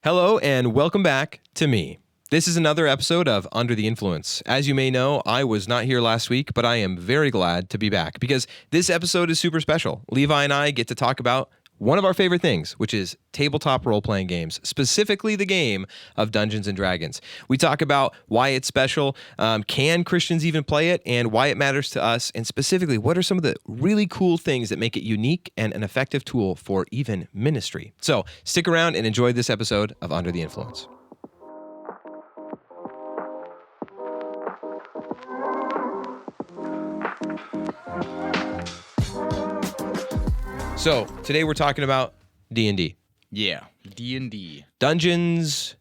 Hello and welcome back to me. This is another episode of Under the Influence. As you may know, I was not here last week, but I am very glad to be back because this episode is super special. Levi and I get to talk about one of our favorite things, which is tabletop role-playing games, specifically the game of Dungeons & Dragons. We talk about why it's special, can Christians even play it, and why it matters to us, and specifically, what are some of the really cool things that make it unique and an effective tool for even ministry. So stick around and enjoy this episode of Under the Influence. So today we're talking about D&D. Yeah, D&D. Dungeons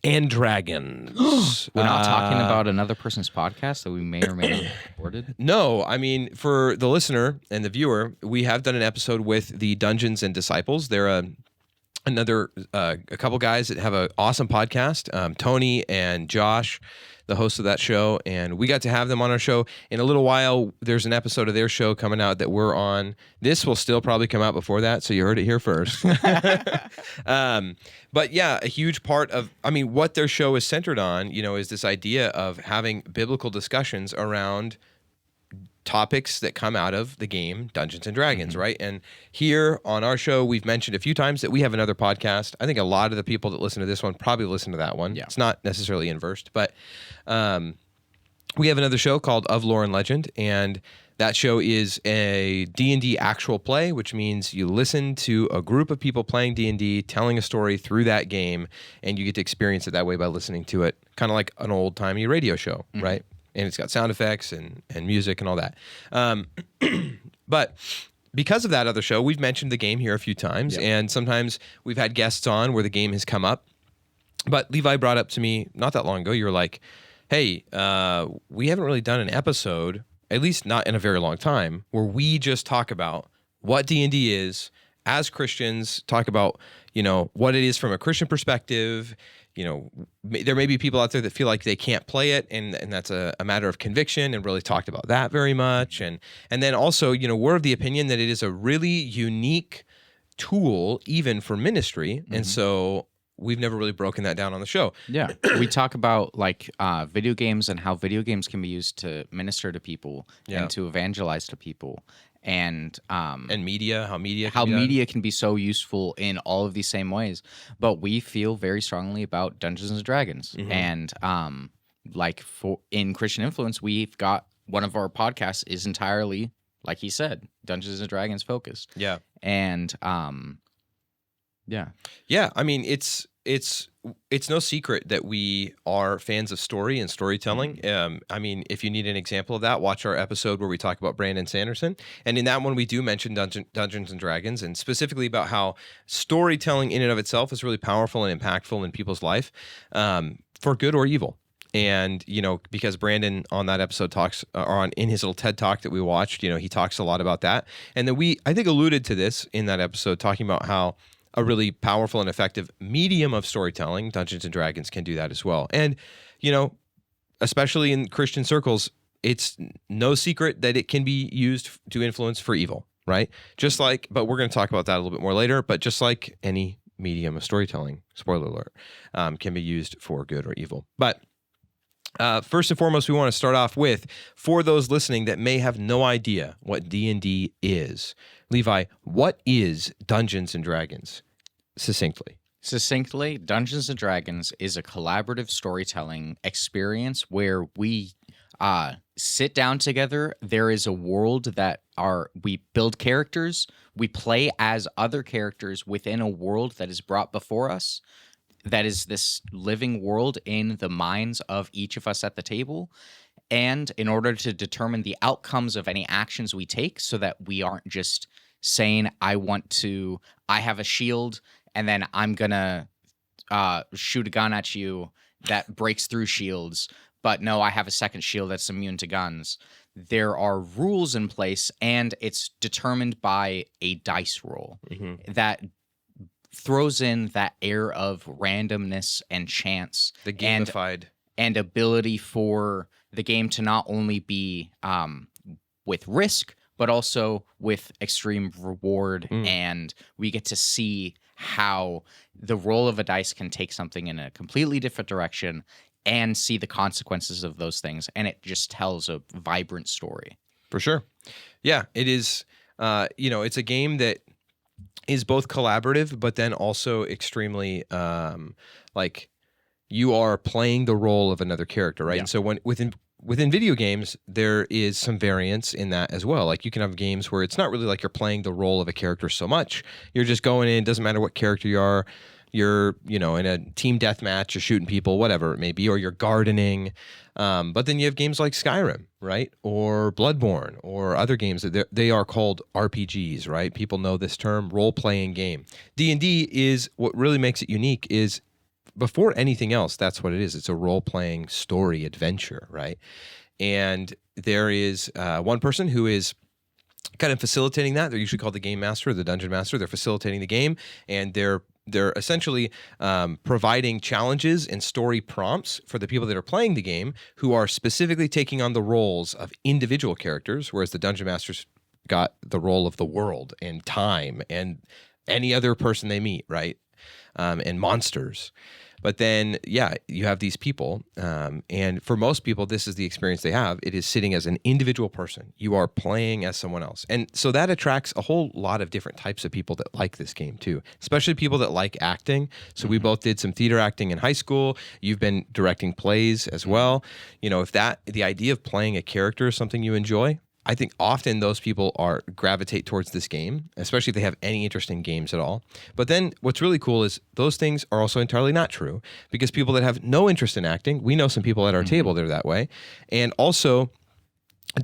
and Dragons. We're not talking about another person's podcast that we may or may not have recorded. No, I mean, for the listener and the viewer, we have done an episode with the Dungeons and Disciples. They're a couple guys that have an awesome podcast, Tony and Josh, the host of that show, and we got to have them on our show. In a little while, there's an episode of their show coming out that we're on. This will still probably come out before that, so you heard it here first. But yeah, a huge part of, what their show is centered on, is this idea of having biblical discussions around topics that come out of the game Dungeons and Dragons, right? And here on our show, we've mentioned a few times that we have another podcast. I think a lot of the people that listen to this one probably listen to that one. Yeah. It's not necessarily inversed, but we have another show called Of Lore and Legend, and that show is a D&D actual play, which means you listen to a group of people playing D&D, telling a story through that game, and you get to experience it that way by listening to it, kind of like an old-timey radio show, right? And it's got sound effects and music and all that. But because of that other show, we've mentioned the game here a few times, and sometimes we've had guests on where the game has come up. But Levi brought up to me not that long ago, you were like, hey, we haven't really done an episode, at least not in a very long time, where we just talk about what D&D is as Christians, talk about, what it is from a Christian perspective. There may be people out there that feel like they can't play it, and that's a matter of conviction, and really talked about that very much. And then also, we're of the opinion that it is a really unique tool, even for ministry. And so we've never really broken that down on the show. Yeah, we talk about video games and how video games can be used to minister to people and to evangelize to people. And media, how media can be so useful in all of these same ways. But we feel very strongly about Dungeons and Dragons. And in Christian Influence, we've got one of our podcasts is entirely, like he said, Dungeons and Dragons focused. Yeah. And Yeah, it's no secret that we are fans of story and storytelling. If you need an example of that, watch our episode where we talk about Brandon Sanderson. And in that one, we do mention Dungeons and Dragons, and specifically about how storytelling in and of itself is really powerful and impactful in people's life, for good or evil. And, because Brandon on that episode talks, or in his little TED Talk that we watched, he talks a lot about that. And then I think, alluded to this in that episode, talking about how a really powerful and effective medium of storytelling, Dungeons & Dragons, can do that as well. And, especially in Christian circles, it's no secret that it can be used to influence for evil, right? But we're going to talk about that a little bit more later, but just like any medium of storytelling, spoiler alert, can be used for good or evil. But first and foremost, we want to start off with, for those listening that may have no idea what D&D is, Levi, what is Dungeons & Dragons? Succinctly, Dungeons & Dragons is a collaborative storytelling experience where we sit down together. There is a world that we build characters. We play as other characters within a world that is brought before us. That is this living world in the minds of each of us at the table. And in order to determine the outcomes of any actions we take, so that we aren't just saying, I have a shield, and then I'm going to shoot a gun at you that breaks through shields. But no, I have a second shield that's immune to guns. There are rules in place, and it's determined by a dice roll that throws in that air of randomness and chance. The gamified. And ability for the game to not only be with risk, but also with extreme reward. And we get to see how the roll of a dice can take something in a completely different direction and see the consequences of those things, and it just tells a vibrant story. For sure. Yeah, it is. It's a game that is both collaborative, but then also extremely like you are playing the role of another character, right? Yeah. And so within video games, there is some variance in that as well. Like you can have games where it's not really like you're playing the role of a character so much. You're just going in, doesn't matter what character you are. You're, in a team deathmatch, you're shooting people, whatever it may be, or you're gardening. But then you have games like Skyrim, right? Or Bloodborne, or other games that they are called RPGs, right? People know this term, role-playing game. D&D is what really makes it unique is before anything else, that's what it is. It's a role-playing story adventure, right? And there is one person who is kind of facilitating that. They're usually called the game master or the dungeon master. They're facilitating the game, and they're essentially providing challenges and story prompts for the people that are playing the game who are specifically taking on the roles of individual characters, whereas the dungeon masters got the role of the world and time and any other person they meet, right? And monsters. But then, you have these people, and for most people, this is the experience they have. It is sitting as an individual person. You are playing as someone else. And so that attracts a whole lot of different types of people that like this game too, especially people that like acting. So we both did some theater acting in high school. You've been directing plays as well. If the idea of playing a character is something you enjoy, I think often those people gravitate towards this game, especially if they have any interest in games at all. But then what's really cool is those things are also entirely not true, because people that have no interest in acting, we know some people at our table that are that way, and also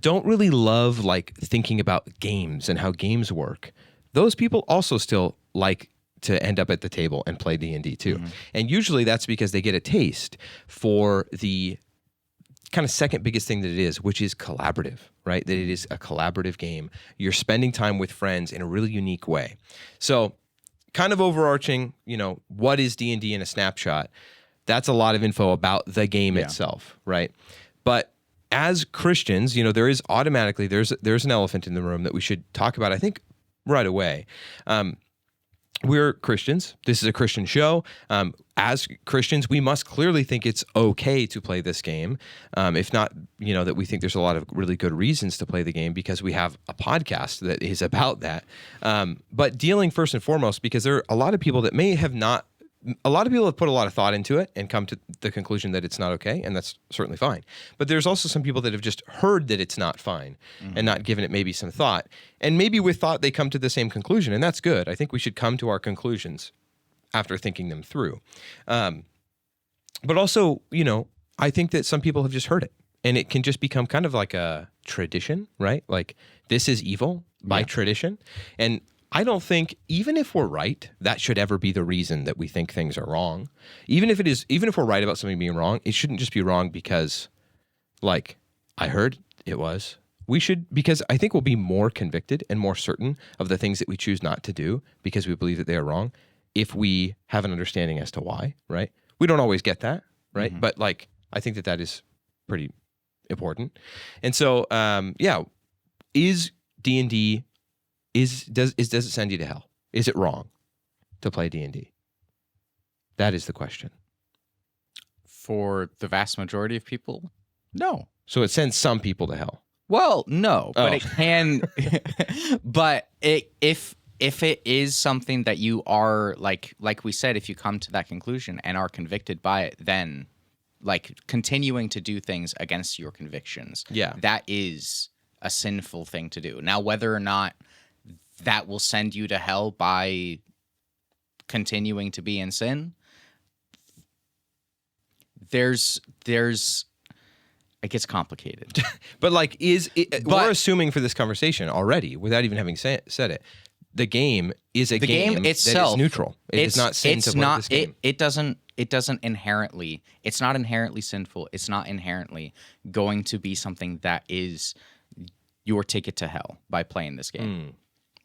don't really love like thinking about games and how games work. Those people also still like to end up at the table and play D&D too. And usually that's because they get a taste for the kind of second biggest thing that it is, which is collaborative, right? That it is a collaborative game. You're spending time with friends in a really unique way. So kind of overarching, what is D&D in a snapshot? That's a lot of info about the game itself, right? But as Christians, there is automatically, there's an elephant in the room that we should talk about, I think, right away. We're Christians. This is a Christian show. As Christians, we must clearly think it's okay to play this game. If not, that we think there's a lot of really good reasons to play the game, because we have a podcast that is about that. But dealing first and foremost, because there are a lot of people that may have not, a lot of people have put a lot of thought into it and come to the conclusion that it's not okay, and that's certainly fine. But there's also some people that have just heard that it's not fine and not given it maybe some thought. And maybe with thought, they come to the same conclusion, and that's good. I think we should come to our conclusions after thinking them through. But also, I think that some people have just heard it, and it can just become kind of like a tradition, right? Like, this is evil by tradition. And I don't think, even if we're right, that should ever be the reason that we think things are wrong. Even if we're right about something being wrong, it shouldn't just be wrong because, like, I heard it was. We should, because I think we'll be more convicted and more certain of the things that we choose not to do because we believe that they are wrong if we have an understanding as to why, right? We don't always get that, right? But, like, I think that is pretty important. And so, is D&D... does it send you to hell? Is it wrong to play D&D? That is the question. For the vast majority of people, no. So it sends some people to hell. Well, no, but it can. But if it is something that you are like we said, if you come to that conclusion and are convicted by it, then like continuing to do things against your convictions, that is a sinful thing to do. Now, whether or not that will send you to hell by continuing to be in sin, there's it gets complicated. But like, we're assuming for this conversation already, without even having said it, the game is a game itself that is neutral. It's not sin to play this game. It doesn't inherently, it's not inherently sinful. It's not inherently going to be something that is your ticket to hell by playing this game.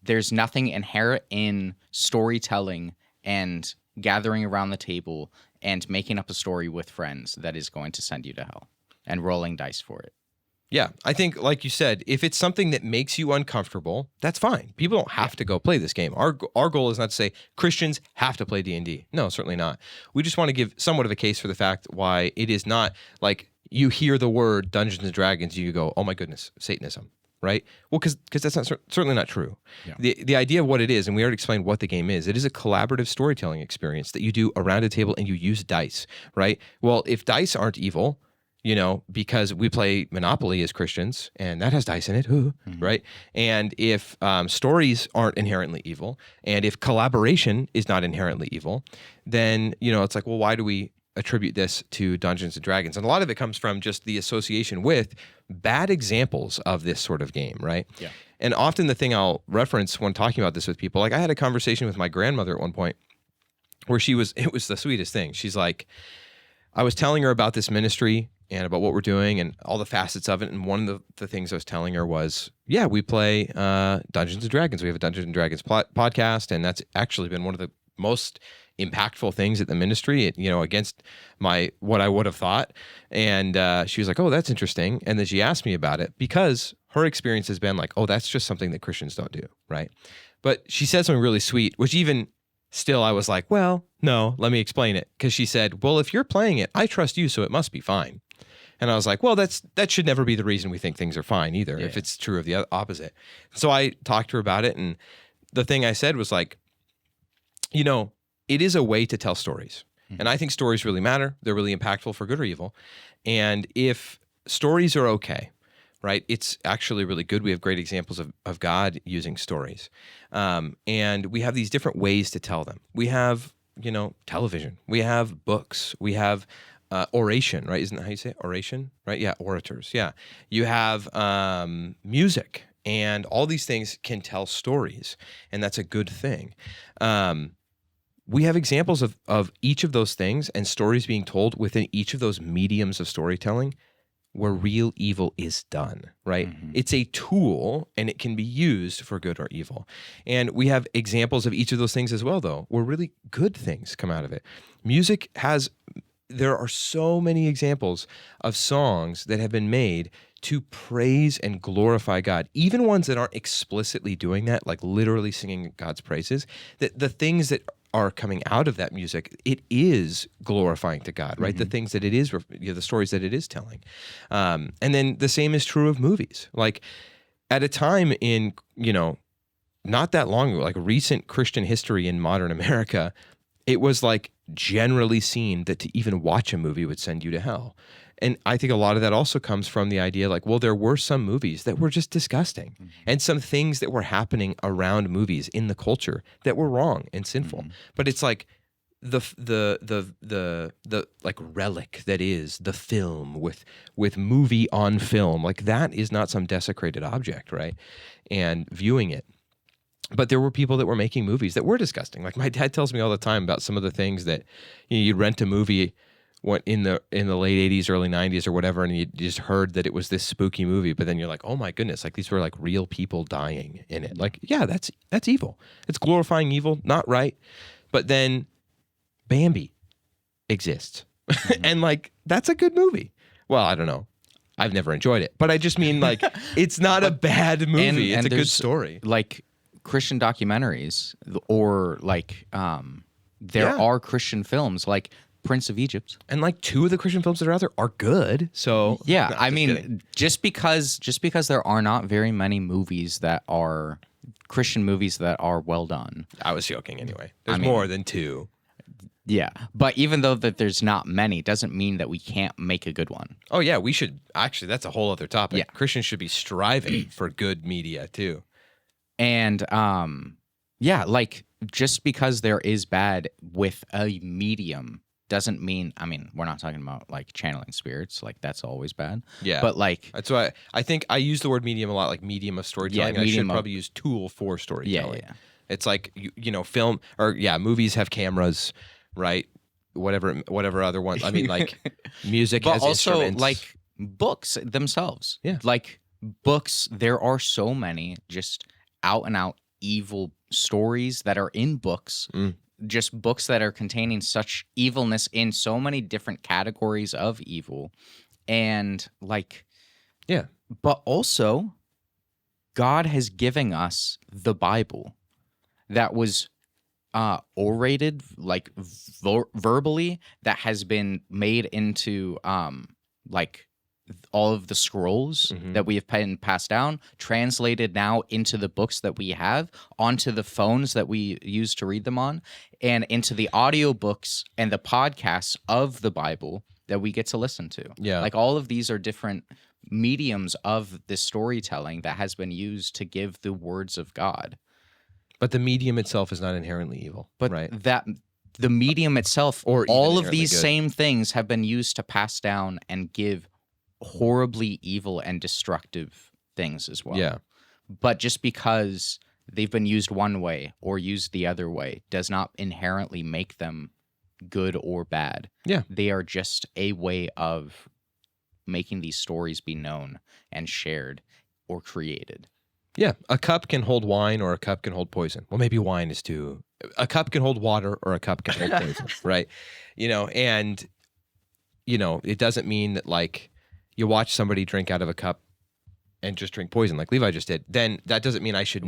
There's nothing inherent in storytelling and gathering around the table and making up a story with friends that is going to send you to hell and rolling dice for it. Yeah, I think, like you said, if it's something that makes you uncomfortable, that's fine. People don't have to go play this game. Our goal is not to say Christians have to play D&D. No, certainly not. We just want to give somewhat of a case for the fact why it is not like you hear the word Dungeons and Dragons, you go, oh my goodness, Satanism, right? Well, because that's not certainly not true. Yeah. The idea of what it is, and we already explained what the game is. It is a collaborative storytelling experience that you do around a table and you use dice, right? Well, if dice aren't evil, because we play Monopoly as Christians, and that has dice in it, right? And if stories aren't inherently evil, and if collaboration is not inherently evil, then, it's like, well, why do we attribute this to Dungeons and Dragons? And a lot of it comes from just the association with bad examples of this sort of game, right? Yeah. And often the thing I'll reference when talking about this with people, like I had a conversation with my grandmother at one point where it was the sweetest thing. She's like, I was telling her about this ministry and about what we're doing and all the facets of it. And one of the things I was telling her was, yeah, we play Dungeons and Dragons. We have a Dungeons and Dragons podcast, and that's actually been one of the most impactful things at the ministry, against what I would have thought. And she was like, oh, that's interesting. And then she asked me about it because her experience has been like, oh, that's just something that Christians don't do, right? But she said something really sweet, which even still I was like, well, no, let me explain it. Because she said, well, if you're playing it, I trust you, so it must be fine. And I was like, well, that should never be the reason we think things are fine either, if it's true of the opposite. So I talked to her about it, and the thing I said was like, it is a way to tell stories. And I think stories really matter. They're really impactful for good or evil. And if stories are okay, right, it's actually really good. We have great examples of God using stories. And we have these different ways to tell them. We have, television. We have books. We have oration, right? Isn't that how you say it? Oration, right? Yeah, orators. Yeah. You have music, and all these things can tell stories, and that's a good thing. We have examples of each of those things and stories being told within each of those mediums of storytelling where real evil is done, right? It's a tool, and it can be used for good or evil. And we have examples of each of those things as well, though, where really good things come out of it. There are so many examples of songs that have been made to praise and glorify God, even ones that aren't explicitly doing that, like literally singing God's praises, that the things that are coming out of that music, it is glorifying to God, right? The things that it is, the stories that it is telling. And then the same is true of movies. Like at a time in, not that long ago, like recent Christian history in modern America, it was like generally seen that to even watch a movie would send you to hell. And I think a lot of that also comes from the idea like, well, there were some movies that were just disgusting and some things that were happening around movies in the culture that were wrong and sinful. But it's like the like relic that is the film with movie on film, like that is not some desecrated object, right? And viewing it. But there were people that were making movies that were disgusting. Like my dad tells me all the time about some of the things that you'd rent a movie in the late 80s, early 90s or whatever, and you just heard that it was this spooky movie, but then you're like, oh my goodness, like these were like real people dying in it. Like, yeah, that's evil. It's glorifying evil, not right. But then Bambi exists. And like, that's a good movie. Well, I don't know. I've never enjoyed it, but I just mean like, it's not a bad movie. It's a good story. Like Christian documentaries or like, there are Christian films like Prince of Egypt, and like two of the Christian films that are out there are good. So yeah, I mean, just because there are not very many movies that are Christian movies that are well done. I was joking anyway. There's more than two. Yeah, but even though that there's not many, doesn't mean that we can't make a good one. Oh yeah, we should actually. That's a whole other topic. Yeah. Christians should be striving for good media too. And yeah, like just because there is bad with a medium doesn't mean, I mean, we're not talking about like channeling spirits, like that's always bad. Yeah. But like, that's why I think I use the word medium a lot, like medium of storytelling. Yeah, I should probably use tool for storytelling. Yeah. It's like, film or movies have cameras, right? Whatever other ones. I mean, like music but has also instruments. Like books themselves. Yeah. Like books, there are so many just out and out evil stories that are in books. Just books that are containing such evilness in so many different categories of evil. And like, yeah, But also, God has given us the Bible that was orated, like verbally, that has been made into like all of the scrolls that we have passed down, translated now into the books that we have, onto the phones that we use to read them on, and into the audiobooks and the podcasts of the Bible that we get to listen to. Yeah. Like all of these are different mediums of this storytelling that has been used to give the words of God. But the medium itself is not inherently evil, But right? that the medium itself, Or even all of inherently these good. same things have been used to pass down and give horribly evil and destructive things as well. Yeah. But just because they've been used one way or used the other way does not inherently make them good or bad. Yeah. They are just a way of making these stories be known and shared or created. Yeah, a cup can hold wine or a cup can hold poison. Well, maybe wine is too. A cup can hold water or a cup can hold poison, right? And it doesn't mean that like you watch somebody drink out of a cup and just drink poison like Levi just did. Then that doesn't mean I should,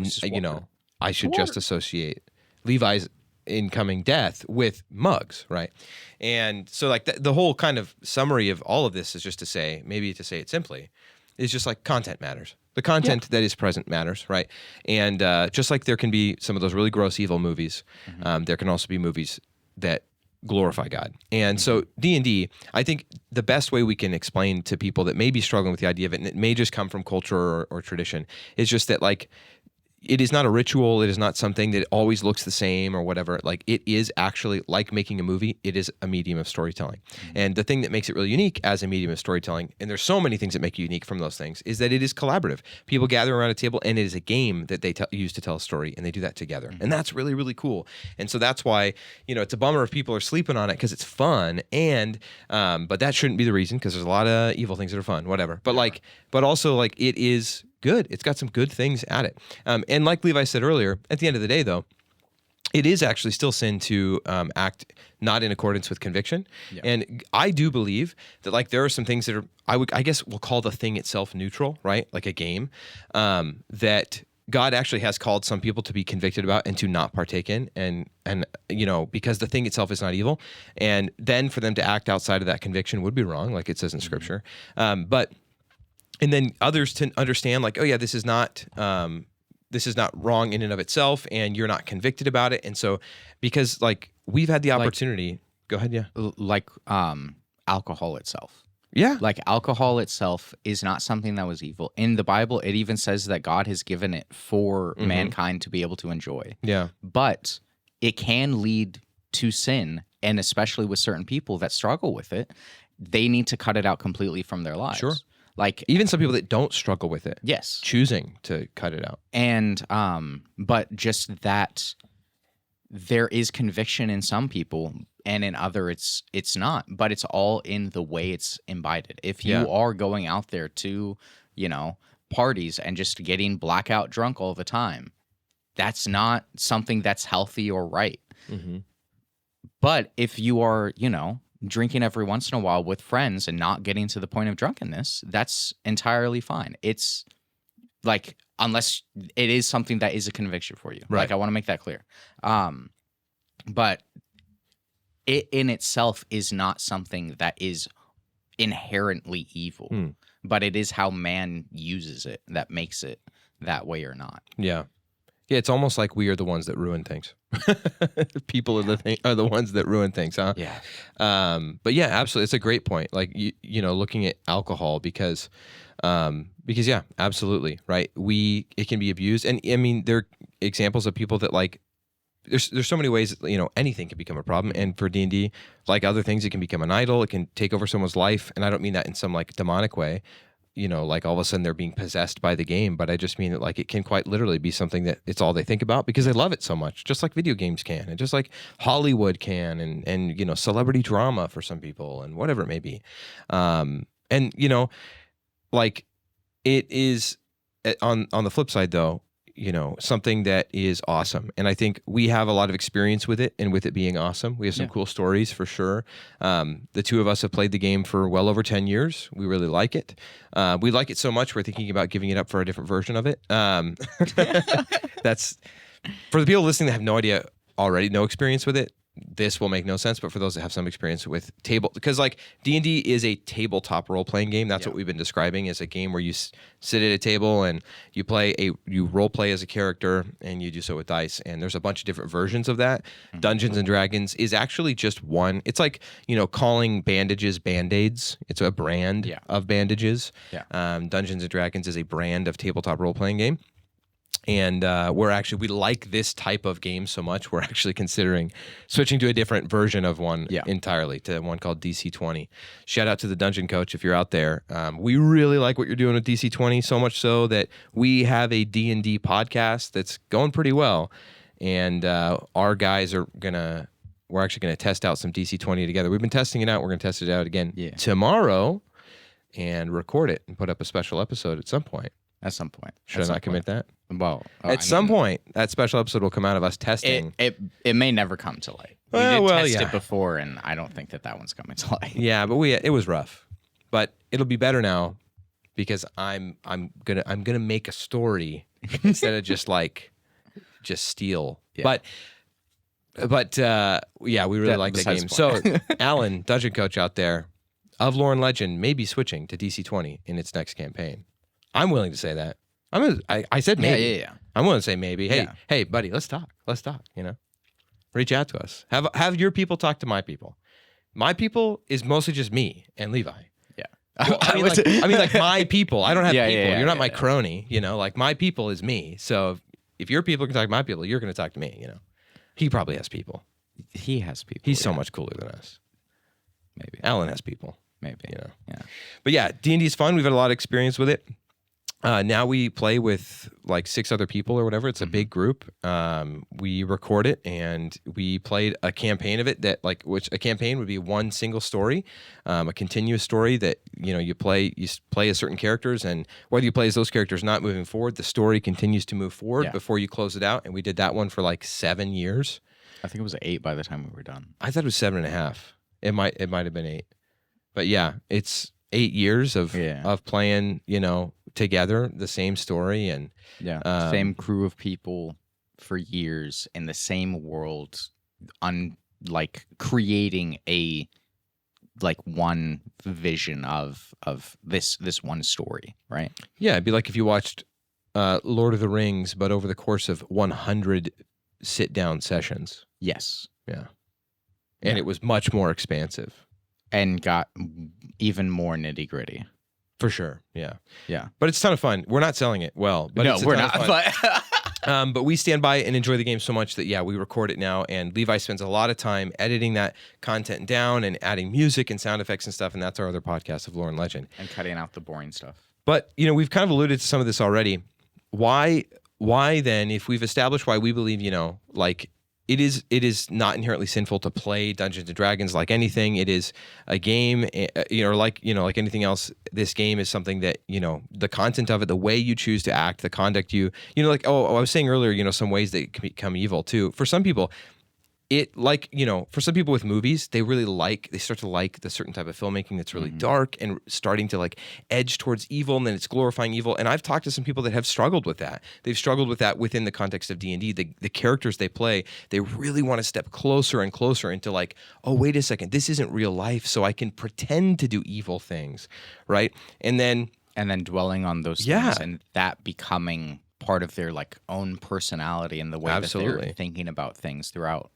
I should just associate Levi's incoming death with mugs, right? And so like the whole kind of summary of all of this is just to say, maybe to say it simply, is just like content matters. The content that is present matters, right? And just like there can be some of those really gross evil movies, there can also be movies that glorify God. And so D&D, I think the best way we can explain to people that may be struggling with the idea of it, and it may just come from culture or tradition, is just that like it is not a ritual. It is not something that always looks the same or whatever. Like it is actually like making a movie. It is a medium of storytelling. And the thing that makes it really unique as a medium of storytelling, and there's so many things that make it unique from those things, is that it is collaborative. People gather around a table and it is a game that they use to tell a story, and they do that together. And that's really, really cool. And so that's why, it's a bummer if people are sleeping on it because it's fun. And, but that shouldn't be the reason, because there's a lot of evil things that are fun, whatever. But but also like it is good. It's got some good things at it. And like Levi said earlier, at the end of the day, though, it is actually still sin to act not in accordance with conviction. Yeah. And I do believe that like there are some things that are, I guess we'll call the thing itself neutral, right? Like a game that God actually has called some people to be convicted about and to not partake in, and because the thing itself is not evil, and then for them to act outside of that conviction would be wrong, like it says in Scripture. And then others to understand, like, oh yeah, this is not wrong in and of itself, and you're not convicted about it. And so, because like we've had the opportunity, go ahead, yeah, like alcohol itself. Yeah, like alcohol itself is not something that was evil. In the Bible, it even says that God has given it for mankind to be able to enjoy. Yeah, but it can lead to sin, and especially with certain people that struggle with it, they need to cut it out completely from their lives. Sure. Like even some people that don't struggle with it, yes, choosing to cut it out. And but just that there is conviction in some people, and in other it's not. But it's all in the way it's imbibed. If you are going out there to, parties and just getting blackout drunk all the time, that's not something that's healthy or right. Mm-hmm. But if you are, drinking every once in a while with friends and not getting to the point of drunkenness, that's entirely fine. It's like, unless it is something that is a conviction for you. Right. Like, I want to make that clear. But it in itself is not something that is inherently evil, but it is how man uses it that makes it that way or not. Yeah. Yeah, it's almost like we are the ones that ruin things. People are the ones that ruin things, huh? Yeah. But yeah, absolutely, it's a great point. Like looking at alcohol because yeah, absolutely, right. It can be abused, and I mean there are examples of people that like. There's so many ways that, anything can become a problem, and for D&D, like other things, it can become an idol. It can take over someone's life, and I don't mean that in some like demonic way. Like all of a sudden they're being possessed by the game, but I just mean that like it can quite literally be something that it's all they think about because they love it so much, just like video games can, and just like Hollywood can, and celebrity drama for some people, and whatever it may be. And like it is on the flip side though, something that is awesome. And I think we have a lot of experience with it, and with it being awesome. We have some cool stories for sure. The two of us have played the game for well over 10 years. We really like it. We like it so much we're thinking about giving it up for a different version of it. That's for the people listening that have no idea already, no experience with it. This will make no sense, but for those that have some experience with because like D&D is a tabletop role-playing game. That's what we've been describing as a game where you sit at a table and you role play as a character, and you do so with dice. And there's a bunch of different versions of that. Dungeons and Dragons is actually just one. It's like, calling bandages Band-Aids. It's a brand of bandages. Dungeons and Dragons is a brand of tabletop role-playing game. And we like this type of game so much, we're actually considering switching to a different version of one entirely, to one called DC-20. Shout out to the Dungeon Coach if you're out there. We really like what you're doing with DC-20, so much so that we have a D&D podcast that's going pretty well. And our guys we're actually going to test out some DC-20 together. We've been testing it out. We're going to test it out again tomorrow and record it and put up a special episode at some point. At some point. Should I not commit that? Well, at some point, that special episode will come out of us testing. It may never come to light. We did test it before, and I don't think that one's coming to light. Yeah, but it was rough, but it'll be better now because I'm gonna make a story instead of just steal. Yeah. But we really like that game. So Alan, Dungeon Coach out there of Lore and Legend, may be switching to DC-20 in its next campaign. I'm willing to say that. I said maybe. Yeah. I'm willing to say maybe. Hey, buddy, let's talk. Reach out to us. Have your people talk to my people. My people is mostly just me and Levi. Yeah. Well, I mean, like my people. I don't have people. You're not my crony. Like my people is me. So if your people can talk to my people, you're going to talk to me. He probably has people. He has people. He's so much cooler than us. Maybe Alan has people. Maybe. Yeah. But yeah, D&D is fun. We've had a lot of experience with it. Now we play with like 6 other people or whatever. It's a big group. We record it, and we played a campaign of it which a campaign would be one single story, a continuous story that you play as certain characters, and whether you play as those characters not moving forward, the story continues to move forward before you close it out. And we did that one for like 7 years. I think it was 8 by the time we were done. I thought it was 7.5. It might have been 8, but yeah, it's 8 years of playing together the same story, and same crew of people for years in the same world, creating a one vision of this one story, right? Yeah, it'd be like if you watched Lord of the Rings, but over the course of 100 sit-down sessions. Yes. Yeah. And it was much more expansive. And got even more nitty-gritty. For sure, yeah. Yeah. But it's a ton of fun. We're not selling it well. But no, we're not. But we stand by it and enjoy the game so much that, we record it now. And Levi spends a lot of time editing that content down and adding music and sound effects and stuff. And that's our other podcast of Lore and Legend. And cutting out the boring stuff. But, we've kind of alluded to some of this already. Why then, if we've established why we believe, it is not inherently sinful to play Dungeons and Dragons like anything. It is a game, like anything else. This game is something that, the content of it, the way you choose to act, the conduct I was saying earlier, some ways that it can become evil too. For some people, for some people with movies, they start to like the certain type of filmmaking that's really dark and starting to edge towards evil, and then it's glorifying evil. And I've talked to some people that have struggled with that. They've struggled with that within the context of D&D. The characters they play, they really want to step closer and closer into oh, wait a second, this isn't real life, so I can pretend to do evil things, right? And then dwelling on those things and that becoming part of their own personality and the way that they're thinking about things throughout.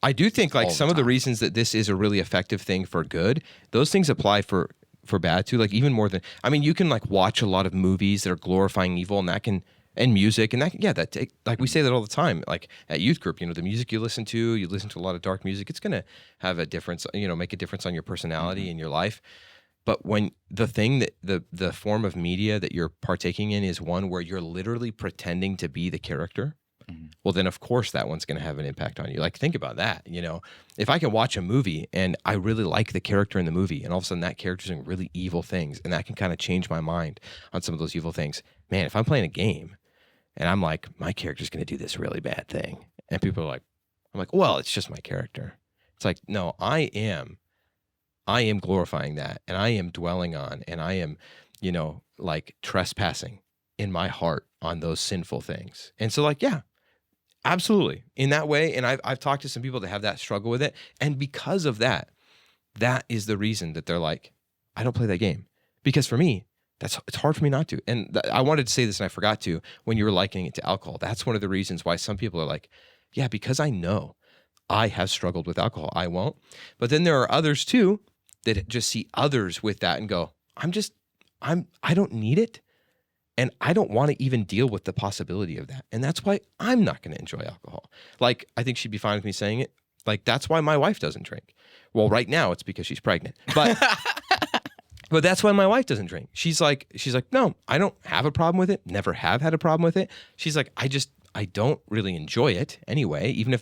I do think some of the reasons that this is a really effective thing for good, those things apply for bad too. Even more than, you can watch a lot of movies that are glorifying evil, and music, and we say that all the time. At youth group, the music you listen to a lot of dark music. It's gonna have a difference, make a difference on your personality and your life. But when the form of media that you're partaking in is one where you're literally pretending to be the character, well, then of course that one's going to have an impact on you. Think about that. If I can watch a movie and I really like the character in the movie, and all of a sudden that character's doing really evil things, and that can kind of change my mind on some of those evil things. Man, if I'm playing a game and I'm like, my character's going to do this really bad thing. And people are like, I'm like, well, it's just my character. It's like, no, I am glorifying that, and I am dwelling on, and I am, like trespassing in my heart on those sinful things. And so like, yeah, absolutely. In that way. And I've talked to some people that have that struggle with it. And because of that, that is the reason that they're like, I don't play that game. Because for me, it's hard for me not to. And I wanted to say this and I forgot to when you were likening it to alcohol. That's one of the reasons why some people are like, yeah, because I know I have struggled with alcohol. I won't. But then there are others too that just see others with that and go, I don't need it. And I don't want to even deal with the possibility of that. And that's why I'm not going to enjoy alcohol. Like, I think she'd be fine with me saying it. Like, that's why my wife doesn't drink. Well, right now it's because she's pregnant. But but that's why my wife doesn't drink. She's like, no, I don't have a problem with it. Never have had a problem with it. She's like, I don't really enjoy it anyway. Even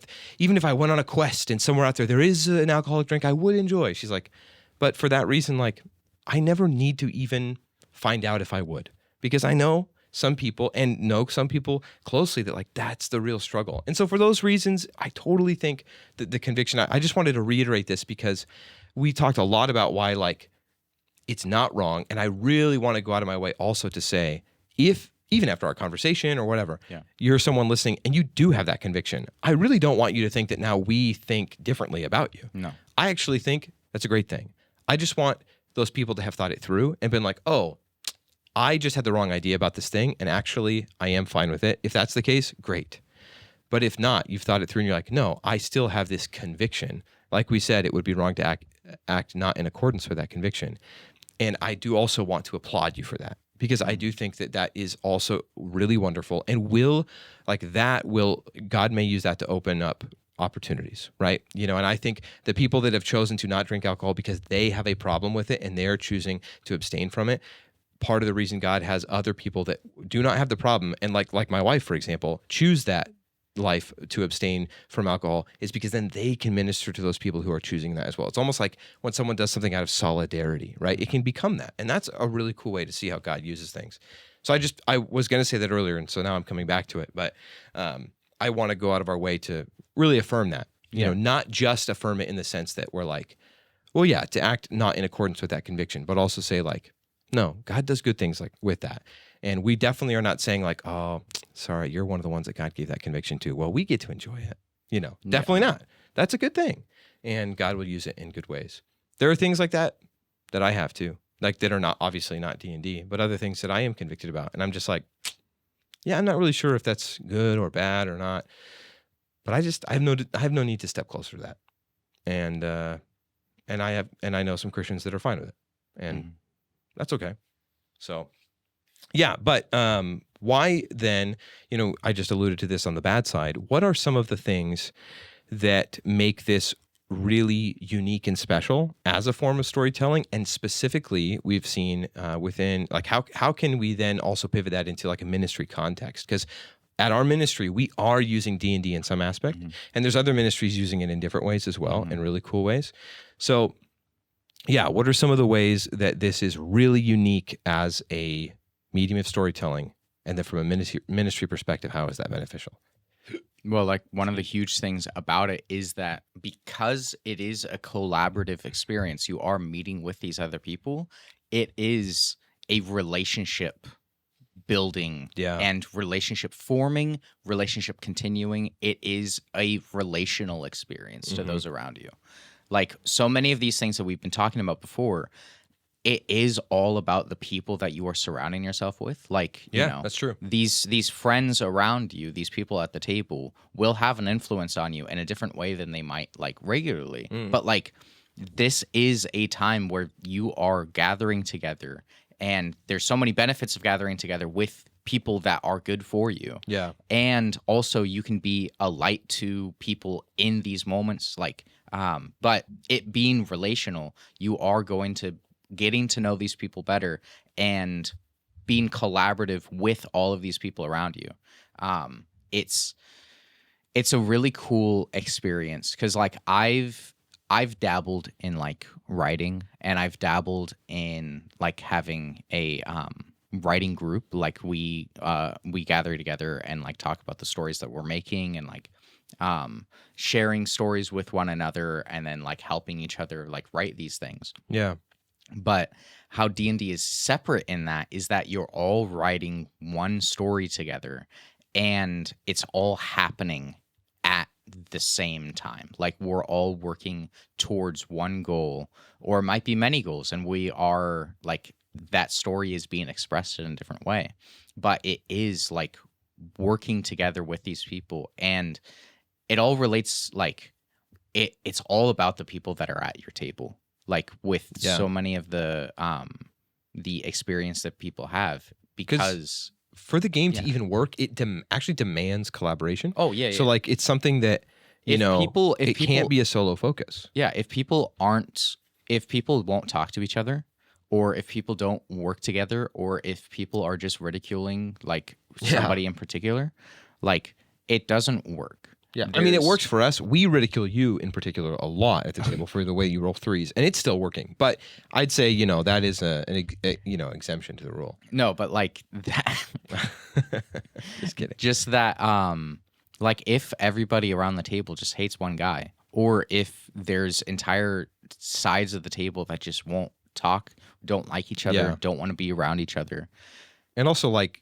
if I went on a quest and somewhere out there is an alcoholic drink I would enjoy. She's like, but for that reason, like, I never need to even find out if I would. Because I know some people and know some people closely that like that's the real struggle. And so for those reasons, I totally think that the conviction, I just wanted to reiterate this because we talked a lot about why like it's not wrong. And I really want to go out of my way also to say, if even after our conversation or whatever, you're someone listening and you do have that conviction, I really don't want you to think that now we think differently about you. No. I actually think that's a great thing. I just want those people to have thought it through and been like, oh, I just had the wrong idea about this thing, and actually, I am fine with it. If that's the case, great. But if not, you've thought it through, and you're like, no, I still have this conviction. Like we said, it would be wrong to act not in accordance with that conviction. And I do also want to applaud you for that, because I do think that that is also really wonderful, and God may use that to open up opportunities, right? And I think the people that have chosen to not drink alcohol because they have a problem with it and they're choosing to abstain from it, part of the reason God has other people that do not have the problem and like my wife, for example, choose that life to abstain from alcohol is because then they can minister to those people who are choosing that as well. It's almost like when someone does something out of solidarity, right? It can become that. And that's a really cool way to see how God uses things. So I was going to say that earlier, and so now I'm coming back to it, but I want to go out of our way to really affirm that, not just affirm it in the sense that we're like, well, yeah, to act not in accordance with that conviction, but also say like, no, God does good things like with that. And we definitely are not saying like, oh, sorry, you're one of the ones that God gave that conviction to. Well, we get to enjoy it. Definitely not. That's a good thing. And God will use it in good ways. There are things like that I have too, like that are not obviously not D&D, but other things that I am convicted about. And I'm just like, yeah, I'm not really sure if that's good or bad or not. But I have no need to step closer to that. And I know some Christians that are fine with it. And that's okay. So, yeah, but why then, I just alluded to this on the bad side. What are some of the things that make this really unique and special as a form of storytelling? And specifically, we've seen within, like, how can we then also pivot that into like a ministry context? Because at our ministry, we are using D&D in some aspect, and there's other ministries using it in different ways as well, in really cool ways. So, yeah, what are some of the ways that this is really unique as a medium of storytelling? And then from a ministry perspective, how is that beneficial? Well, like one of the huge things about it is that because it is a collaborative experience, you are meeting with these other people. It is a relationship building and relationship forming, relationship continuing. It is a relational experience to those around you. Like so many of these things that we've been talking about before, it is all about the people that you are surrounding yourself with. Like, you know, that's true. These friends around you, these people at the table will have an influence on you in a different way than they might like regularly. But like, this is a time where you are gathering together, and there's so many benefits of gathering together with people that are good for you. Yeah. And also you can be a light to people in these moments. Like, but it being relational, you are going to getting to know these people better and being collaborative with all of these people around you. It's a really cool experience because like I've dabbled in like writing, and I've dabbled in like having a writing group. Like we gather together and like talk about the stories that we're making and like sharing stories with one another and then like helping each other like write these things. Yeah. But how D&D is separate in that is that you're all writing one story together and it's all happening at the same time. Like we're all working towards one goal, or it might be many goals, and we are like that story is being expressed in a different way. But it is like working together with these people, and it all relates like it's all about the people that are at your table. Like with so many of the experience that people have, because for the game to even work, it actually demands collaboration. Oh yeah, So like it's something that it can't be a solo focus. Yeah, if people won't talk to each other, or if people don't work together, or if people are just ridiculing like somebody in particular, like it doesn't work. Yeah, I mean, it works for us. We ridicule you in particular a lot at the table for the way you roll threes, and it's still working. But I'd say, that is an exemption to the rule. No, but like that. Just kidding. Just that, like if everybody around the table just hates one guy, or if there's entire sides of the table that just won't talk, don't like each other, don't want to be around each other. And also, like,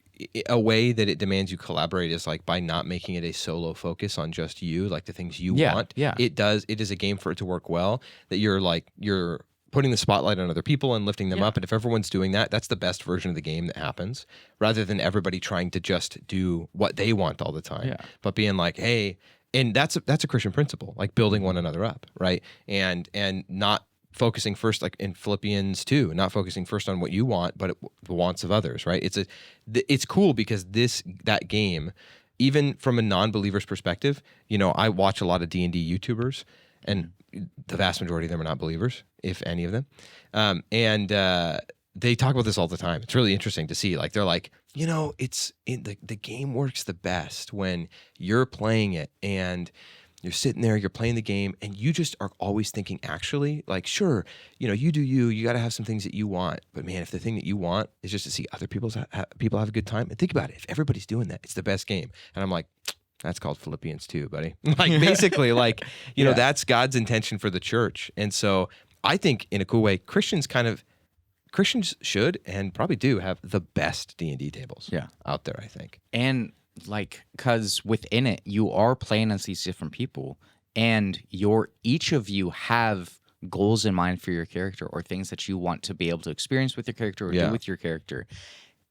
a way that it demands you collaborate is like by not making it a solo focus on just you, like the things you want. Yeah. It is a game for it to work well, that you're putting the spotlight on other people and lifting them up. And if everyone's doing that, that's the best version of the game that happens, rather than everybody trying to just do what they want all the time. Yeah. But being like, hey, and that's a Christian principle, like building one another up, right? And not focusing first, like in Philippians 2, not focusing first on what you want, but the wants of others, right? It's cool because that game, even from a non-believer's perspective, I watch a lot of D&D YouTubers, and the vast majority of them are not believers, if any of them, and they talk about this all the time. It's really interesting to see. Like they're like, it's the game works the best when you're playing it and you're sitting there, you're playing the game, and you just are always thinking, actually, like, sure, you do you got to have some things that you want. But man, if the thing that you want is just to see other people have a good time, and think about it, if everybody's doing that, it's the best game. And I'm like, that's called Philippians 2, buddy. Like, basically, like, that's God's intention for the church. And so I think in a cool way, Christians should and probably do have the best D&D tables out there, I think. And like, because within it, you are playing as these different people, and each of you have goals in mind for your character, or things that you want to be able to experience with your character or do with your character.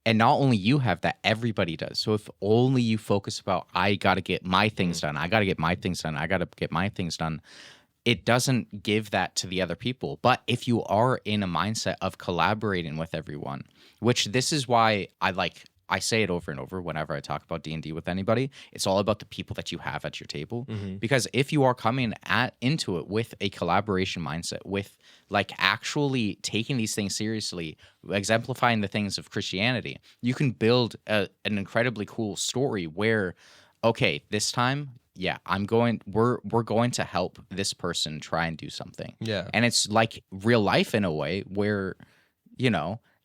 And not only you have that, everybody does. So if only you focus about, I got to get my things done, I got to get my things done, I got to get my things done, it doesn't give that to the other people. But if you are in a mindset of collaborating with everyone, which this is why I say it over and over whenever I talk about D&D with anybody, it's all about the people that you have at your table. Mm-hmm. Because if you are coming into it with a collaboration mindset, with like actually taking these things seriously, exemplifying the things of Christianity, you can build an incredibly cool story where, okay, this time, we're going to help this person try and do something. Yeah. And it's like real life in a way where,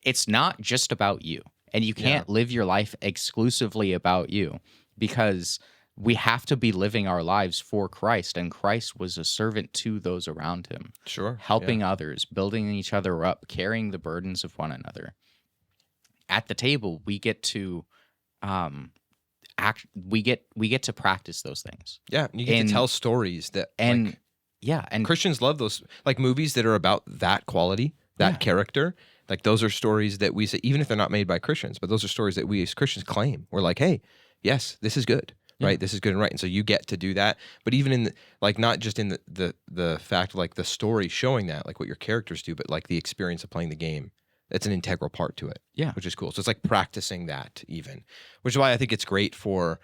it's not just about you. And you can't live your life exclusively about you, because we have to be living our lives for Christ. And Christ was a servant to those around him. Sure. Helping others, building each other up, carrying the burdens of one another. At the table, we get to we get to practice those things. Yeah. You get to tell stories that and Christians love those, like movies that are about that quality, that character. Like those are stories that we say, even if they're not made by Christians, but those are stories that we as Christians claim. We're like, hey, yes, this is good, right? This is good and right. And so you get to do that. But even in not just in the fact of like the story showing that, like what your characters do, but like the experience of playing the game, that's an integral part to it. Yeah. Which is cool. So it's like practicing that even, which is why I think it's great for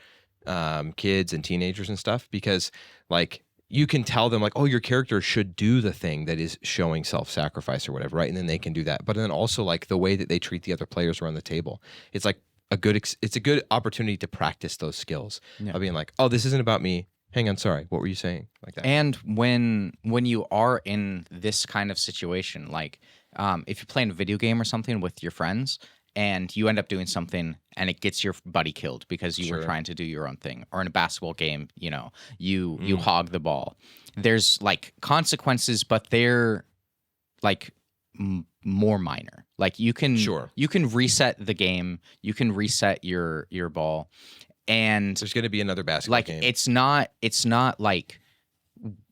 kids and teenagers and stuff, because like, you can tell them like, oh, your character should do the thing that is showing self-sacrifice or whatever, right? And then they can do that. But then also like the way that they treat the other players around the table, it's like it's a good opportunity to practice those skills of being like, oh, this isn't about me. Hang on, sorry, what were you saying? Like that. And when you are in this kind of situation, like if you're playing a video game or something with your friends, and you end up doing something and it gets your buddy killed because you were Sure. trying to do your own thing. Or in a basketball game, you hog the ball. There's like consequences, but they're like more minor. Like you can reset the game, you can reset your ball, and There's going to be another basketball like game. it's not like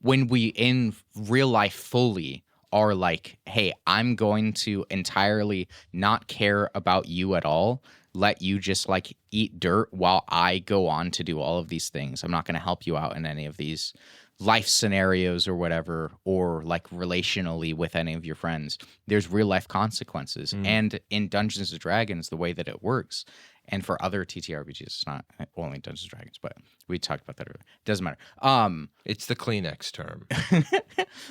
when we in real life fully are like, hey, I'm going to entirely not care about you at all, let you just like eat dirt while I go on to do all of these things. I'm not going to help you out in any of these life scenarios or whatever, or like relationally with any of your friends. There's real life consequences. And in Dungeons and Dragons, the way that it works, and for other TTRPGs, it's not only Dungeons and Dragons, but we talked about that earlier. Doesn't matter. It's the Kleenex term.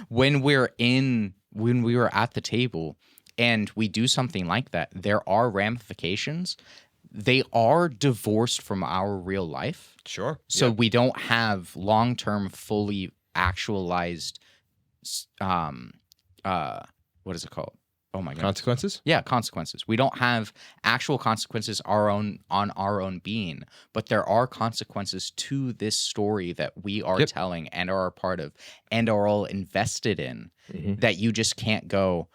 When we were at the table and we do something like that, there are ramifications. They are divorced from our real life. Sure. So we don't have long-term, fully actualized, what is it called? Oh my god. Consequences? Yeah, consequences. We don't have actual consequences on our own being, but there are consequences to this story that we are telling and are a part of and are all invested in, that you just can't go,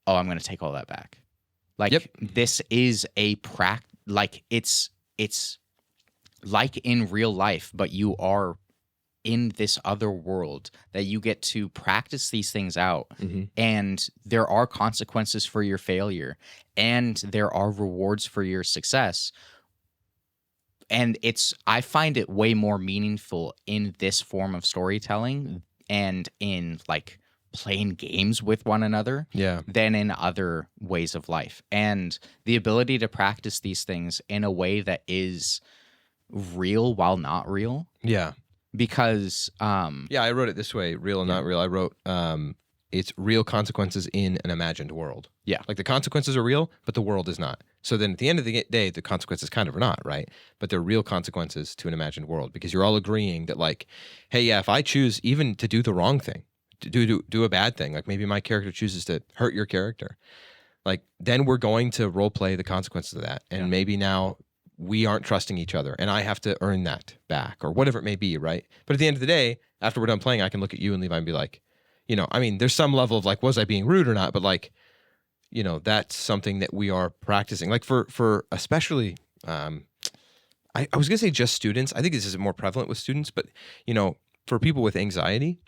oh, I'm going to take all that back. Like this is a like it's like in real life, but you are in this other world that you get to practice these things out, and there are consequences for your failure and there are rewards for your success. And I find it way more meaningful in this form of storytelling and in like playing games with one another than in other ways of life. And the ability to practice these things in a way that is real while not real. Yeah. Because I wrote it this way, real and not real. I wrote it's real consequences in an imagined world. Yeah. Like the consequences are real, but the world is not. So then at the end of the day, the consequences kind of are not, right? But they're real consequences to an imagined world, because you're all agreeing that like, hey, yeah, if I choose even to do the wrong thing, to do a bad thing, like maybe my character chooses to hurt your character, like then we're going to role play the consequences of that. And maybe now we aren't trusting each other and I have to earn that back or whatever it may be, right? But at the end of the day, after we're done playing, I can look at you and Levi and be like, I mean, there's some level of like, was I being rude or not? But like, that's something that we are practicing. Like for especially, I was going to say just students. I think this is more prevalent with students, but, for people with anxiety,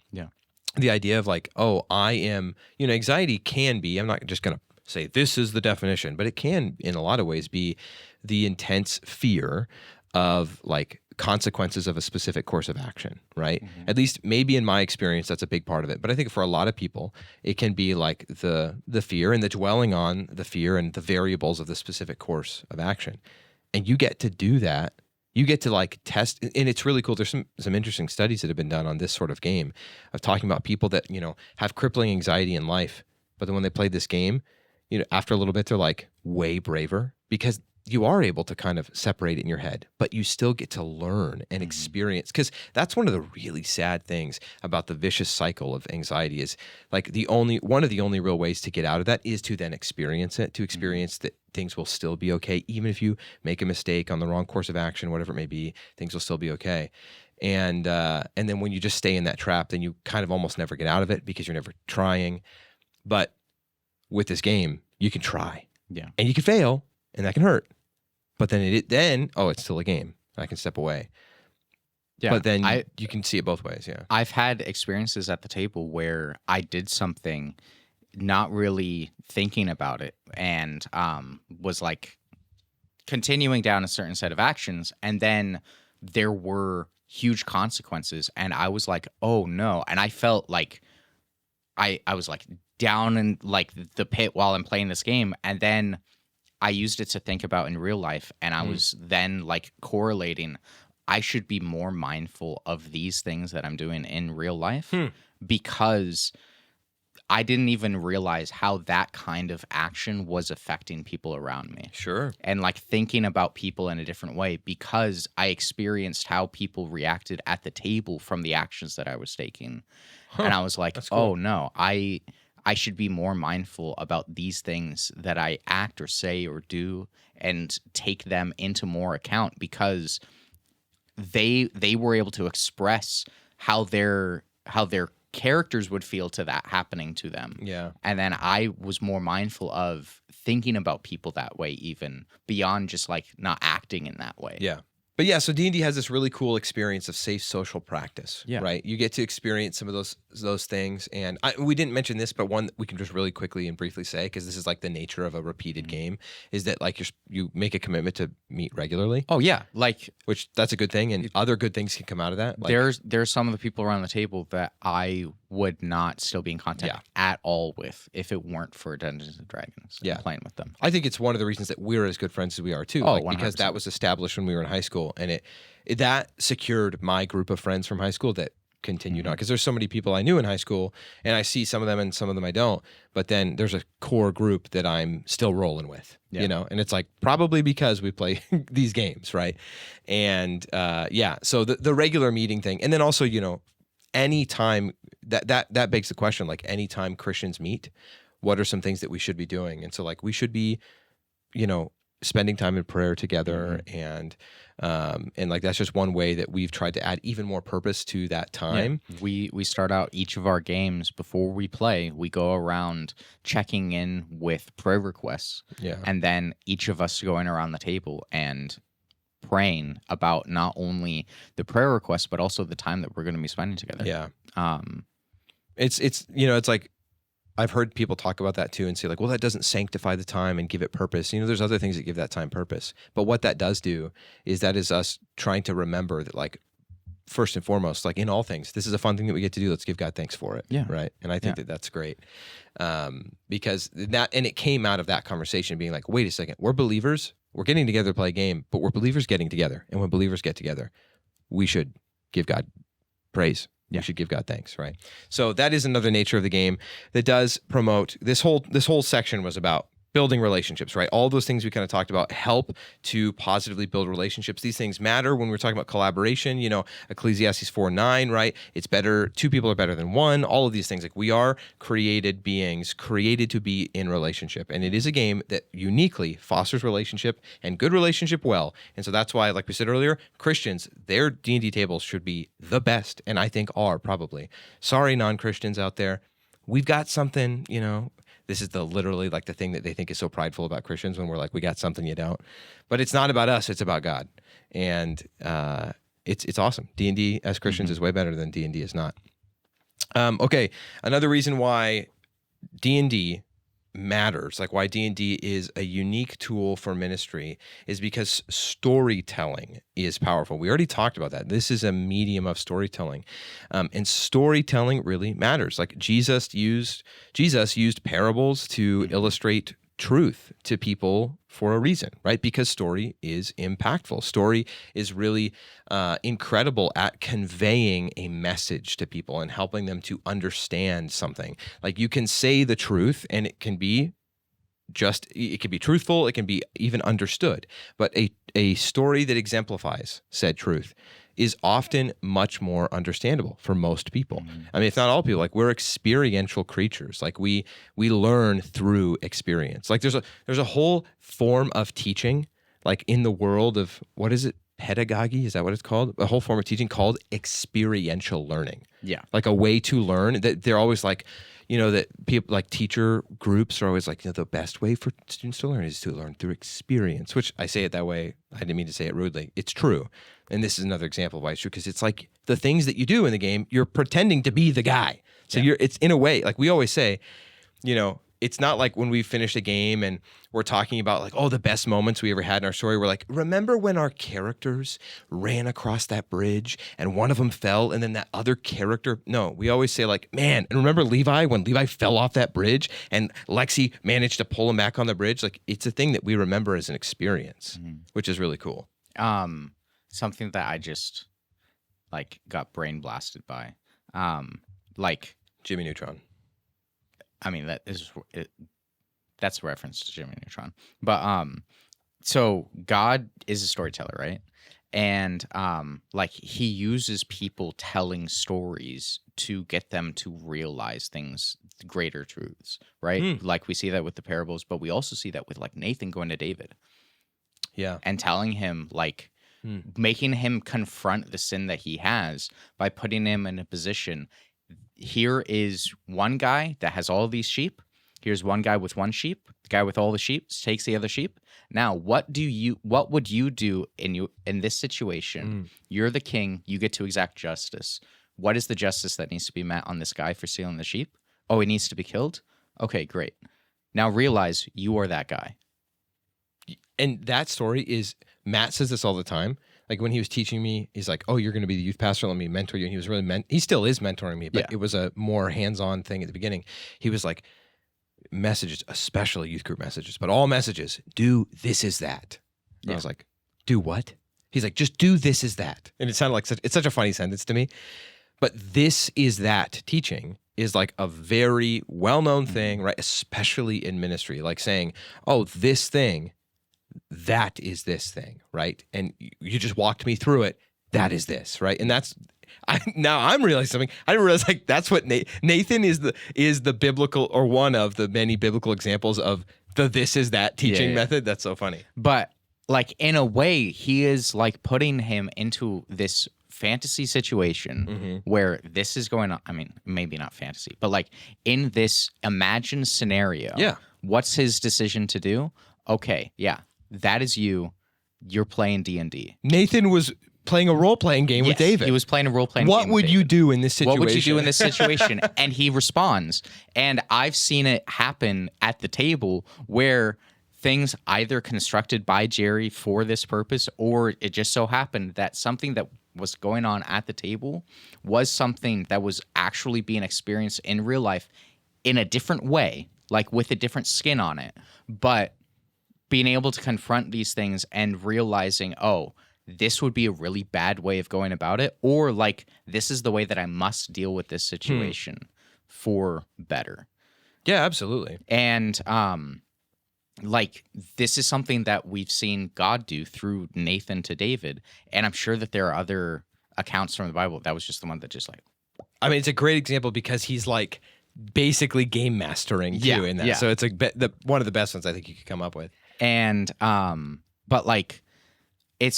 the idea of like, oh, I am, anxiety can be, I'm not just going to say this is the definition, but it can in a lot of ways be the intense fear of like consequences of a specific course of action, right? At least maybe in my experience, that's a big part of it. But I think for a lot of people, it can be like the fear and the dwelling on the fear and the variables of the specific course of action. And you get to do that. You get to like test, and it's really cool. There's some interesting studies that have been done on this sort of game of talking about people that, have crippling anxiety in life. But then when they played this game, after a little bit, they're like way braver because you are able to kind of separate it in your head, but you still get to learn and experience. Because that's one of the really sad things about the vicious cycle of anxiety is like one of the only real ways to get out of that is to then experience it, to experience that things will still be okay. Even if you make a mistake on the wrong course of action, whatever it may be, things will still be okay. And then when you just stay in that trap, then you kind of almost never get out of it because you're never trying. But with this game, you can try, and you can fail, and that can hurt. But then it's still a game. I can step away. Yeah, but then you can see it both ways. Yeah, I've had experiences at the table where I did something, not really thinking about it, and was like continuing down a certain set of actions, and then there were huge consequences, and I was like, oh no, and I felt like I was like down in like the pit while I'm playing this game, and then I used it to think about in real life, and I was then like correlating, I should be more mindful of these things that I'm doing in real life because I didn't even realize how that kind of action was affecting people around me. Sure. And like thinking about people in a different way because I experienced how people reacted at the table from the actions that I was taking. And I was like, cool. oh no, I I should be more mindful about these things that I act or say or do, and take them into more account, because they were able to express how their characters would feel to that happening to them. Yeah. And then I was more mindful of thinking about people that way, even beyond just like not acting in that way. Yeah. But yeah, so D&D has this really cool experience of safe social practice, Yeah. right? You get to experience some of those things. And we didn't mention this, but one that we can just really quickly and briefly say, because this is like the nature of a repeated game, is that like you make a commitment to meet regularly. Oh yeah, like Which that's a good thing, and other good things can come out of that. Like, there's some of the people around the table that I would not still be in contact at all with if it weren't for Dungeons and Dragons. Yeah. And playing with them. I think it's one of the reasons that we're as good friends as we are too. Oh, like, because 100%. that was established when we were in high school, and that secured my group of friends from high school that continued on. Because there's so many people I knew in high school, and I see some of them and some of them I don't. But then there's a core group that I'm still rolling with, Yeah. you know. And it's like probably because we play these games, right? And so the regular meeting thing, and then also, you know, anytime that begs the question, like anytime Christians meet, what are some things that we should be doing? And so like we should be, you know, spending time in prayer together, and like that's just one way that we've tried to add even more purpose to that time. Yeah. We start out each of our games before we play. We go around checking in with prayer requests, and then each of us going around the table and praying about not only the prayer requests but also the time that we're going to be spending together. Yeah. It's you know, it's like I've heard people talk about that too and say like, well, that doesn't sanctify the time and give it purpose. You know, there's other things that give that time purpose. But what that does do is that is us trying to remember that, like, first and foremost, like in all things, this is a fun thing that we get to do. Let's give God thanks for it. Yeah. Right. And I think that that's great. Because it came out of that conversation being like, wait a second, we're believers. We're getting together to play a game, but we're believers getting together. And when believers get together, we should give God praise. You should give God thanks, right? So that is another nature of the game that does promote this whole section was about building relationships, right? All those things we kind of talked about help to positively build relationships. These things matter when we're talking about collaboration. You know, Ecclesiastes 4:9, right? It's better, two people are better than one. All of these things, like we are created beings, created to be in relationship. And it is a game that uniquely fosters relationship and good relationship well. And so that's why, like we said earlier, Christians, their D&D tables should be the best, and I think are probably. Sorry, non-Christians out there. We've got something, you know. This is literally like the thing that they think is so prideful about Christians when we're like, we got something you don't. But it's not about us, it's about God. And it's awesome. D&D as Christians is way better than D&D is not. Okay, another reason why D&D matters, like why D&D is a unique tool for ministry, is because storytelling is powerful. We already talked about that. This is a medium of storytelling, and storytelling really matters. Like Jesus used parables to illustrate truth to people for a reason, right? Because story is impactful. Story is really incredible at conveying a message to people and helping them to understand something. Like you can say the truth and it can be truthful, it can be even understood, but a story that exemplifies said truth is often much more understandable for most people. I mean, if not all people, like we're experiential creatures. Like we learn through experience. Like there's a whole form of teaching, like in the world of, what is it? Pedagogy, is that what it's called? A whole form of teaching called experiential learning. Yeah. Like a way to learn that they're always like, you know, that people like teacher groups are always like, you know, the best way for students to learn is to learn through experience, which I say it that way. I didn't mean to say it rudely. It's true. And this is another example of why it's true, because it's like the things that you do in the game, you're pretending to be the guy. So it's in a way, like we always say, you know, it's not like when we finish a game and we're talking about like, oh, the best moments we ever had in our story. We're like, remember when our characters ran across that bridge and one of them fell and then that other character? No, we always say like, man, and remember Levi when Levi fell off that bridge and Lexi managed to pull him back on the bridge? Like it's a thing that we remember as an experience, which is really cool. Something that I just like got brain blasted by, like Jimmy Neutron. I mean, that's a reference to Jimmy Neutron. But so God is a storyteller, right? And like he uses people telling stories to get them to realize things greater truths, right? Like we see that with the parables, but we also see that with like Nathan going to David and telling him, like, making him confront the sin that he has by putting him in a position. Here is one guy that has all these sheep. Here's one guy with one sheep. The guy with all the sheep takes the other sheep. Now, what would you do in this situation? You're the king. You get to exact justice. What is the justice that needs to be met on this guy for stealing the sheep? Oh, he needs to be killed? Okay, great. Now realize you are that guy. And that story is, Matt says this all the time. Like when he was teaching me, he's like, "Oh, you're going to be the youth pastor. Let me mentor you." And he was really he still is mentoring me, but it was a more hands-on thing at the beginning. He was like, messages, especially youth group messages, but all messages, do this is that. And I was like, do what? He's like, just do this is that. And it sounded like it's such a funny sentence to me. But this is that teaching is like a very well-known thing, right? Especially in ministry, like saying, oh, this thing, that is this thing, right? And you just walked me through it. That is this, right? And that's, now I'm realizing something. I didn't realize like that's what Nathan is the biblical, or one of the many biblical examples of the this is that teaching method. That's so funny. But like in a way, he is like putting him into this fantasy situation where this is going on. I mean, maybe not fantasy, but like in this imagined scenario. Yeah. What's his decision to do? Okay, yeah, that is you. You're playing D&D. Nathan was playing a role-playing game with David. He was playing a role-playing game. What would you do in this situation? What would you do in this situation? And he responds. And I've seen it happen at the table where things either constructed by Jerry for this purpose, or it just so happened that something that was going on at the table was something that was actually being experienced in real life in a different way, like with a different skin on it. But being able to confront these things and realizing, oh, this would be a really bad way of going about it, or like this is the way that I must deal with this situation for better. Yeah, absolutely. And like this is something that we've seen God do through Nathan to David, and I'm sure that there are other accounts from the Bible. That was just the one that just like, I mean, it's a great example because he's like basically game mastering too in that. Yeah. So it's one of the best ones I think you could come up with. And but like it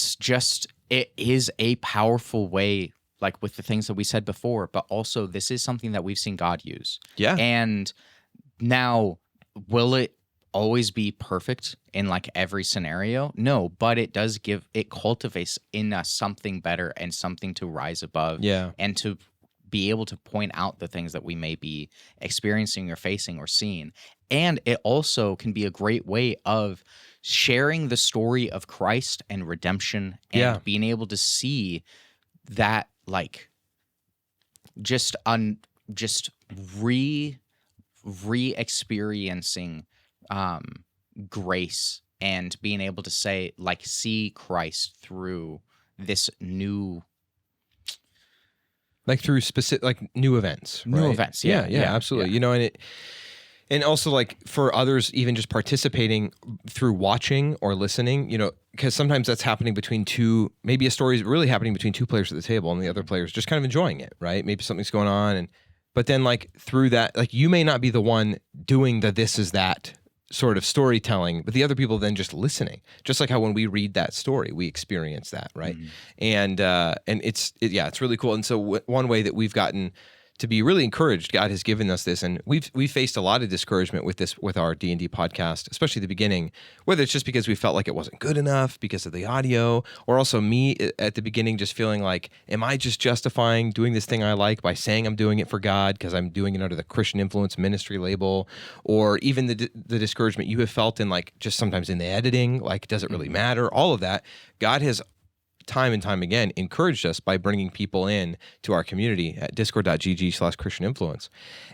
is a powerful way, like with the things that we said before, but also this is something that we've seen God use. Yeah. And now, will it always be perfect in like every scenario? No, but it cultivates in us something better and something to rise above. Yeah. And to be able to point out the things that we may be experiencing or facing or seeing. And it also can be a great way of sharing the story of Christ and redemption, and being able to see that like just re-experiencing grace, and being able to say like see Christ through this new, like through specific, like new events. New right? events, yeah, absolutely. Yeah. You know, and also like for others, even just participating through watching or listening, you know, because sometimes that's happening between two, maybe a story is really happening between two players at the table, and the other players just kind of enjoying it, right? Maybe something's going on, but then like through that, like you may not be the one doing the this is that sort of storytelling, but the other people then just listening, just like how when we read that story, we experience that, right? And it's really cool. And so one way that we've gotten to be really encouraged, God has given us this, and we've faced a lot of discouragement with our D&D podcast, especially at the beginning, whether it's just because we felt like it wasn't good enough because of the audio, or also me at the beginning just feeling like, am I just justifying doing this thing I like by saying I'm doing it for God because I'm doing it under the Christian Influence Ministry label, or even the discouragement you have felt in like just sometimes in the editing, like does it really matter? All of that, God has time and time again encouraged us by bringing people in to our community at discord.gg/Christian Influence,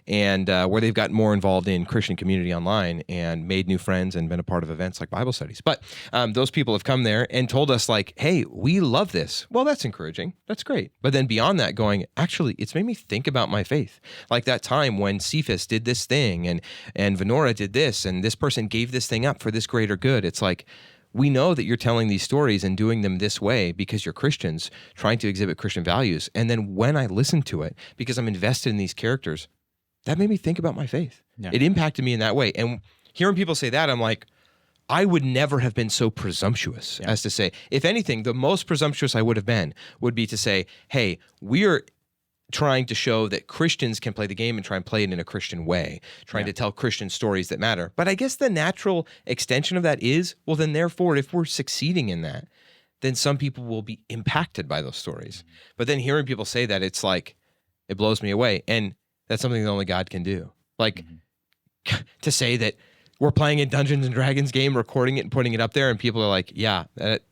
and where they've gotten more involved in Christian community online and made new friends and been a part of events like Bible studies. But those people have come there and told us like, hey, we love this. Well, that's encouraging. That's great. But then beyond that, going, actually, it's made me think about my faith. Like that time when Cephas did this thing and Venora did this, and this person gave this thing up for this greater good. It's like, we know that you're telling these stories and doing them this way because you're Christians trying to exhibit Christian values. And then when I listen to it, because I'm invested in these characters, that made me think about my faith. Yeah. It impacted me in that way. And hearing people say that, I'm like, I would never have been so presumptuous as to say, if anything, the most presumptuous I would have been would be to say, hey, we're trying to show that Christians can play the game and try and play it in a Christian way, trying to tell Christian stories that matter. But I guess the natural extension of that is, well, then therefore, if we're succeeding in that, then some people will be impacted by those stories. But then hearing people say that, it's like, it blows me away. And that's something that only God can do. Like, to say that we're playing a Dungeons and Dragons game, recording it and putting it up there, and people are like, yeah, that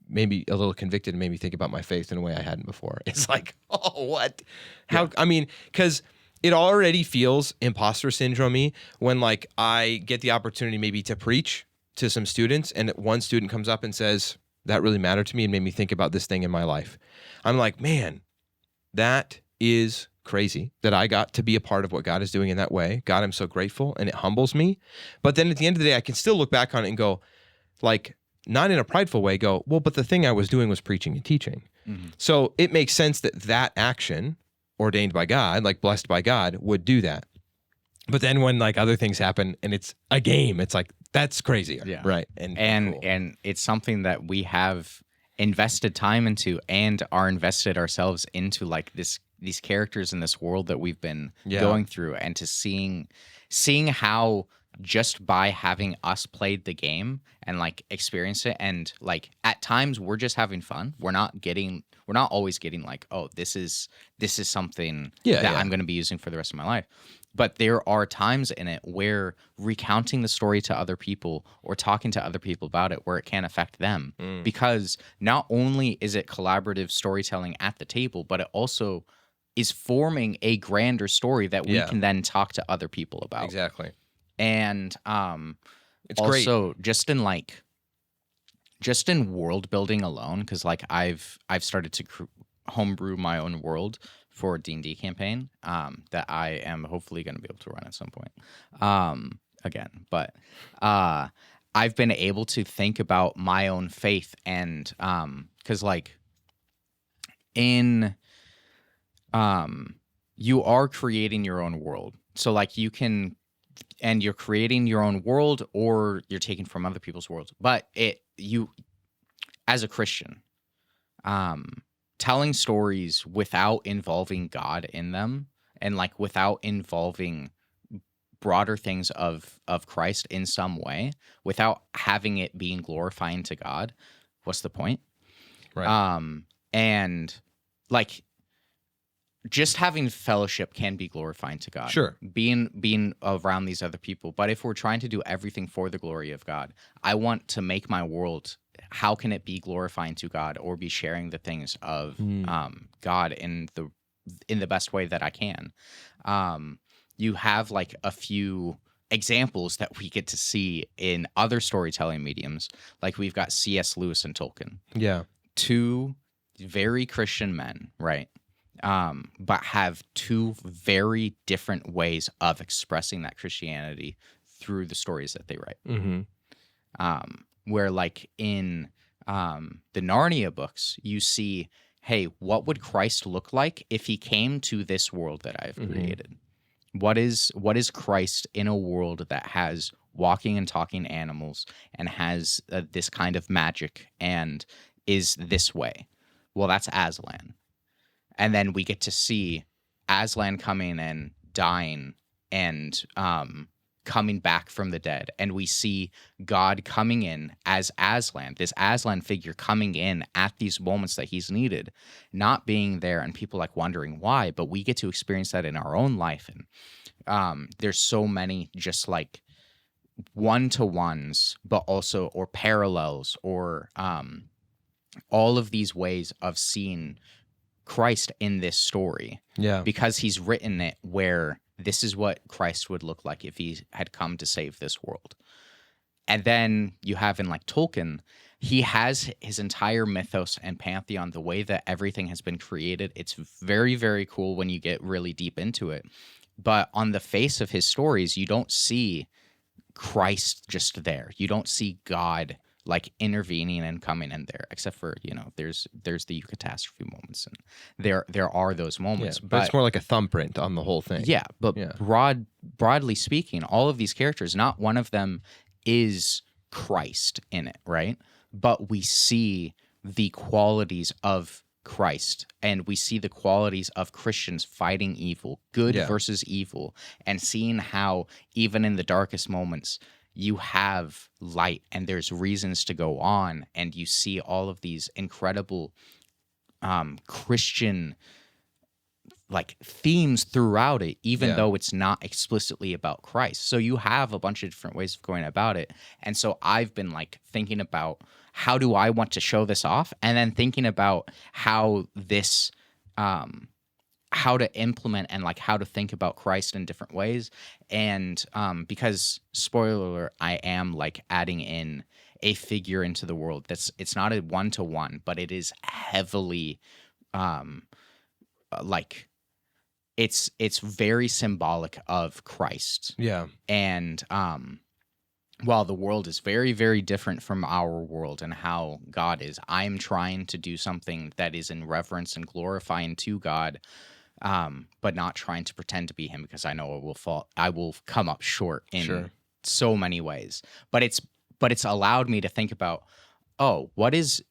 made me a little convicted and made me think about my faith in a way I hadn't before. It's like, oh, what? How? I mean, because it already feels imposter syndrome-y when, like, I get the opportunity maybe to preach to some students, and one student comes up and says, that really mattered to me and made me think about this thing in my life. I'm like, man, that is crazy that I got to be a part of what God is doing in that way. God, I'm so grateful, and it humbles me. But then at the end of the day, I can still look back on it and go, like, not in a prideful way, go, well, but the thing I was doing was preaching and teaching. So it makes sense that that action ordained by God, like blessed by God, would do that. But then when like other things happen and it's a game, it's like, that's crazier. Yeah. Right. And cool. it's something that we have invested time into and are invested ourselves into, like these characters in this world that we've been going through, and to seeing how just by having us played the game and like experience it, and like at times we're just having fun. We're not always getting like, oh, this is something that I'm going to be using for the rest of my life. But there are times in it where recounting the story to other people or talking to other people about it, where it can affect them, because not only is it collaborative storytelling at the table, but it also is forming a grander story that we can then talk to other people about. Exactly. And it's also great. just in world building alone, because like I've started to homebrew my own world for a D&D campaign that I am hopefully going to be able to run at some point again. But I've been able to think about my own faith, and because like in you are creating your own world. So like you can, and you're creating your own world or you're taking from other people's worlds. But you as a Christian, telling stories without involving God in them, and like without involving broader things of Christ in some way, without having it being glorifying to God, what's the point? Right. And like just having fellowship can be glorifying to God. Sure. Being around these other people. But if we're trying to do everything for the glory of God, I want to make my world, how can it be glorifying to God or be sharing the things of God in the best way that I can? You have like a few examples that we get to see in other storytelling mediums. Like we've got C.S. Lewis and Tolkien. Yeah. Two very Christian men, right? But have two very different ways of expressing that Christianity through the stories that they write. Mm-hmm. Where like in the Narnia books, you see, hey, what would Christ look like if he came to this world that I've created? What is Christ in a world that has walking and talking animals and has this kind of magic and is this way? Well, that's Aslan. And then we get to see Aslan coming and dying and coming back from the dead. And we see God coming in as Aslan, this Aslan figure coming in at these moments that he's needed, not being there, and people like wondering why, but we get to experience that in our own life. And there's so many just like one-to-ones, but also, or parallels, or all of these ways of seeing Christ in this story. Yeah. Because he's written it where this is what Christ would look like if he had come to save this world. And then you have in like Tolkien, he has his entire mythos and pantheon, the way that everything has been created. It's very, very cool when you get really deep into it. But on the face of his stories, you don't see Christ just there. You don't see God like intervening and coming in there, except for, you know, there's the catastrophe moments, and there are those moments, but it's more like a thumbprint on the whole thing. yeah, but Yeah. broadly speaking, all of these characters, not one of them is Christ in it, right? But we see the qualities of Christ, and we see the qualities of Christians fighting evil, good Yeah. versus evil, and seeing how even in the darkest moments you have light and there's reasons to go on, and you see all of these incredible Christian like themes throughout it, even Yeah. though it's not explicitly about Christ. So you have a bunch of different ways of going about it. And so I've been like thinking about how do I want to show this off, and then thinking about how this how to implement and like how to think about Christ in different ways. And because spoiler alert, I am like adding in a figure into the world it's not a one-to-one, but it is heavily like it's very symbolic of Christ. Yeah. And while the world is very, very different from our world and how God is, I'm trying to do something that is in reverence and glorifying to God, but not trying to pretend to be him, because I know I will come up short in so many ways. But it's allowed me to think about, oh, what is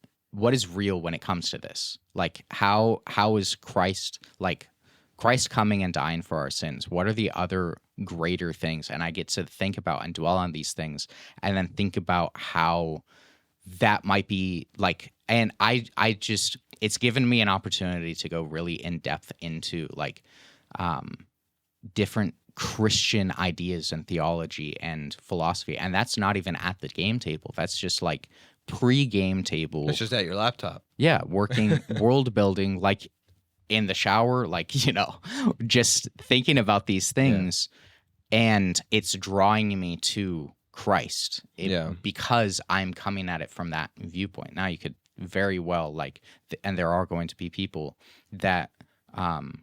real when it comes to this? Like how is Christ coming and dying for our sins? What are the other greater things? And I get to think about and dwell on these things, and then think about how that might be like, and I just, it's given me an opportunity to go really in depth into like different Christian ideas and theology and philosophy. And that's not even at the game table. That's just like pre-game table. It's just at your laptop. Yeah. Working world building, like in the shower, like, you know, just thinking about these things, and it's drawing me to Christ because I'm coming at it from that viewpoint. Now you could very well like, and there are going to be people that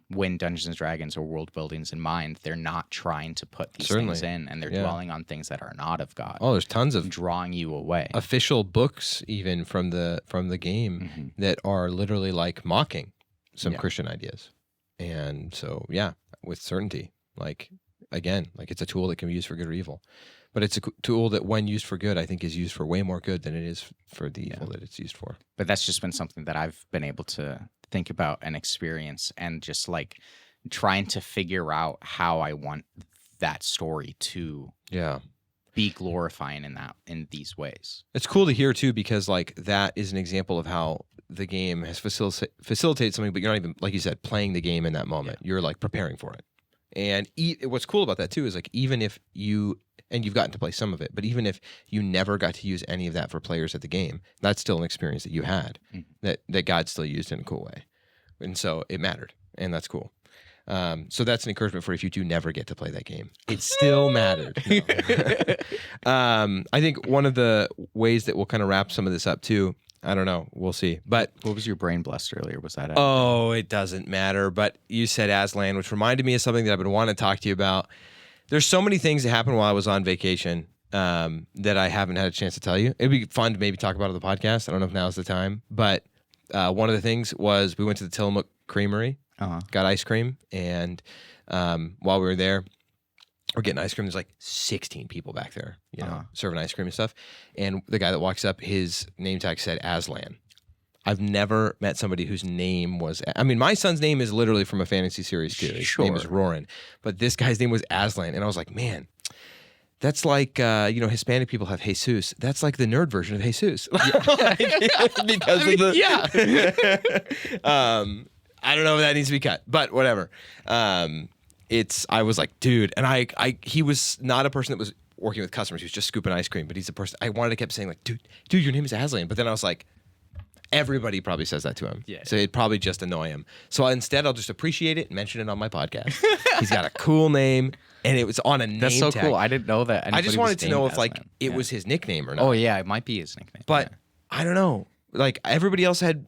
when Dungeons and Dragons or world buildings in mind, they're not trying to put these things in, and they're dwelling on things that are not of God. Oh, there's tons of drawing you away. Official books even from the game that are literally like mocking some Christian ideas. And so, yeah, with certainty, like, again, like it's a tool that can be used for good or evil. But it's a tool that when used for good, I think is used for way more good than it is for the evil that it's used for. But that's just been something that I've been able to think about and experience, and just like trying to figure out how I want that story to be glorifying in these ways. It's cool to hear too, because like that is an example of how the game has facilitated something, but you're not even, like you said, playing the game in that moment. You're like preparing for it. And what's cool about that too is like, even if you've gotten to play some of it, but even if you never got to use any of that for players at the game, that's still an experience that you had that God still used in a cool way. And so it mattered, and that's cool. So that's an encouragement for if you do never get to play that game. It still mattered. No. I think one of the ways that we'll kind of wrap some of this up too, I don't know, we'll see. But what was your brain blessed earlier? Was that Oh, it doesn't matter. But you said Aslan, which reminded me of something that I've been wanting to talk to you about. There's so many things that happened while I was on vacation that I haven't had a chance to tell you. It'd be fun to maybe talk about on the podcast. I don't know if now's the time. But one of the things was we went to the Tillamook Creamery, got ice cream. And while we were there, we're getting ice cream. There's like 16 people back there, you know, serving ice cream and stuff. And the guy that walks up, his name tag said Aslan. I've never met somebody whose name was, I mean, my son's name is literally from a fantasy series too. His name is Roran. But this guy's name was Aslan. And I was like, man, that's like, you know, Hispanic people have Jesus. That's like the nerd version of Jesus. Because of the, I don't know if that needs to be cut, but whatever. I was like, dude, and he was not a person that was working with customers. He was just scooping ice cream, but he's a person I wanted to keep saying like, dude, your name is Aslan. But then I was like, everybody probably says that to him. Yeah. So it'd probably just annoy him. So instead, I'll just appreciate it and mention it on my podcast. He's got a cool name, and it was on a name tag. That's so cool. I didn't know that. I just wanted to know if like it was his nickname or not. Oh yeah, it might be his nickname. But I don't know. Like everybody else had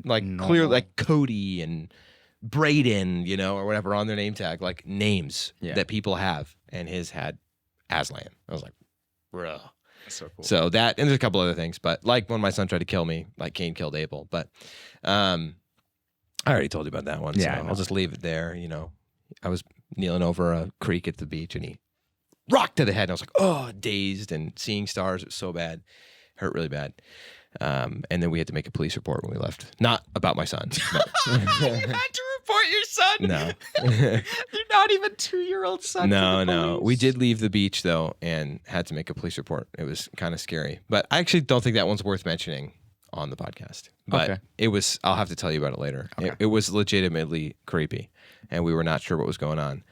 like clear like Cody and Braden, you know, or whatever on their name tag, like names that people have, and his had Aslan. I was like, bro. So cool. So that, and there's a couple other things, but like when my son tried to kill me, like Cain killed Abel. But I already told you about that one. Yeah, So I know. I'll just leave it there. You know, I was kneeling over a creek at the beach and he rocked to the head. And I was like, oh, dazed and seeing stars. It was so bad. Hurt really bad. And then we had to make a police report when we left. Not about my son. No. You had to report your son. No. You're not even 2-year-old son. No, to the no. police. We did leave the beach though and had to make a police report. It was kind of scary. But I actually don't think that one's worth mentioning on the podcast. But Okay. it was, I'll have to tell you about it later. Okay. It was legitimately creepy and we were not sure what was going on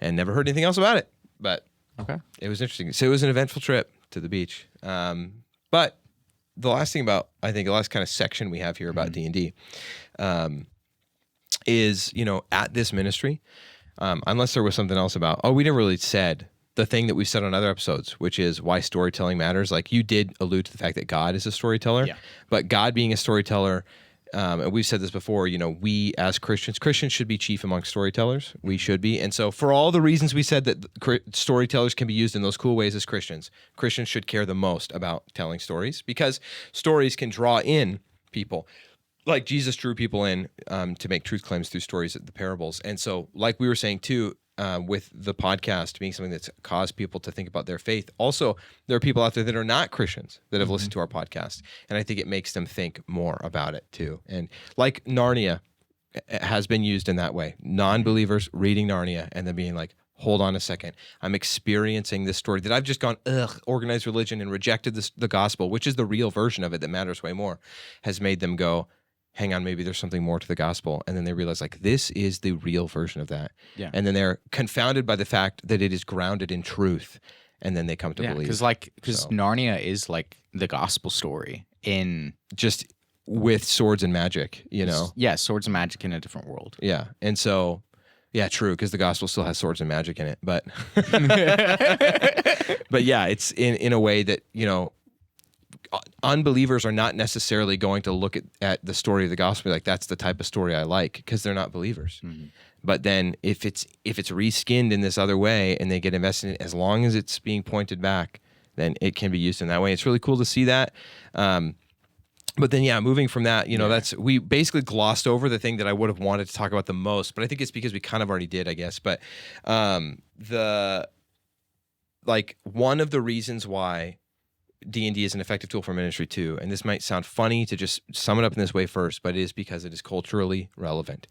and never heard anything else about it. But Okay. it was interesting. So it was an eventful trip to the beach. But the last thing about, I think the last kind of section we have here about D&D is, you know, at this ministry, unless there was something else about, we never really said the thing that we said on other episodes, which is why storytelling matters. Like you did allude to the fact that God is a storyteller, but God being a storyteller, and we've said this before, you know, we as Christians should be chief among storytellers. We should be. And so for all the reasons we said that storytellers can be used in those cool ways as Christians should care the most about telling stories because stories can draw in people. Like Jesus drew people in to make truth claims through stories, the parables. And so like we were saying too, with the podcast being something that's caused people to think about their faith. Also, there are people out there that are not Christians that have listened to our podcast. And I think it makes them think more about it too. And like Narnia has been used in that way. Non-believers reading Narnia and then being like, hold on a second. I'm experiencing this story that I've just gone, organized religion and rejected the gospel, which is the real version of it that matters way more, has made them go, hang on, maybe there's something more to the gospel. And then they realize like, this is the real version of that. Yeah. And then they're confounded by the fact that it is grounded in truth. And then they come to believe. Because Narnia is like the gospel story in just with swords and magic, you know? Yeah, swords and magic in a different world. Yeah. And so, yeah, true, because the gospel still has swords and magic in it. But, but yeah, it's in a way that, you know, unbelievers are not necessarily going to look at the story of the gospel like that's the type of story I like because they're not believers. Mm-hmm. But then if it's reskinned in this other way and they get invested in it, as long as it's being pointed back, then it can be used in that way. It's really cool to see that. But then, yeah, moving from that, you know, we basically glossed over the thing that I would have wanted to talk about the most, but I think it's because we kind of already did, I guess. But one of the reasons why D&D is an effective tool for ministry too, and this might sound funny to just sum it up in this way first, but it is because it is culturally relevant.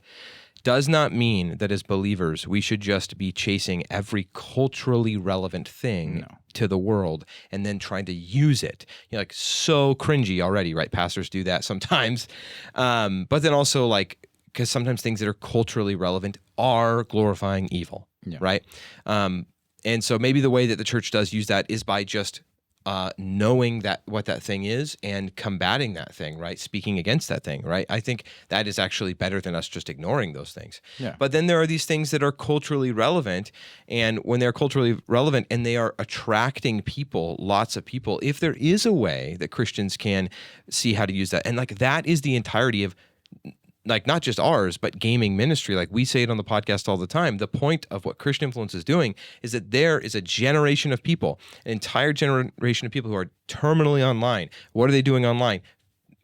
Does not mean that as believers we should just be chasing every culturally relevant thing to the world and then trying to use it. You're like so cringy already, right? Pastors do that sometimes. But then also like, because sometimes things that are culturally relevant are glorifying evil, right? And so maybe the way that the church does use that is by just knowing that what that thing is and combating that thing, right? Speaking against that thing, right? I think that is actually better than us just ignoring those things. Yeah. But then there are these things that are culturally relevant, and when they're culturally relevant and they are attracting people, lots of people, if there is a way that Christians can see how to use that, and like that is the entirety of like not just ours, but gaming ministry. Like we say it on the podcast all the time. The point of what Christian Influence is doing is that there is a generation of people, an entire generation of people who are terminally online. What are they doing online?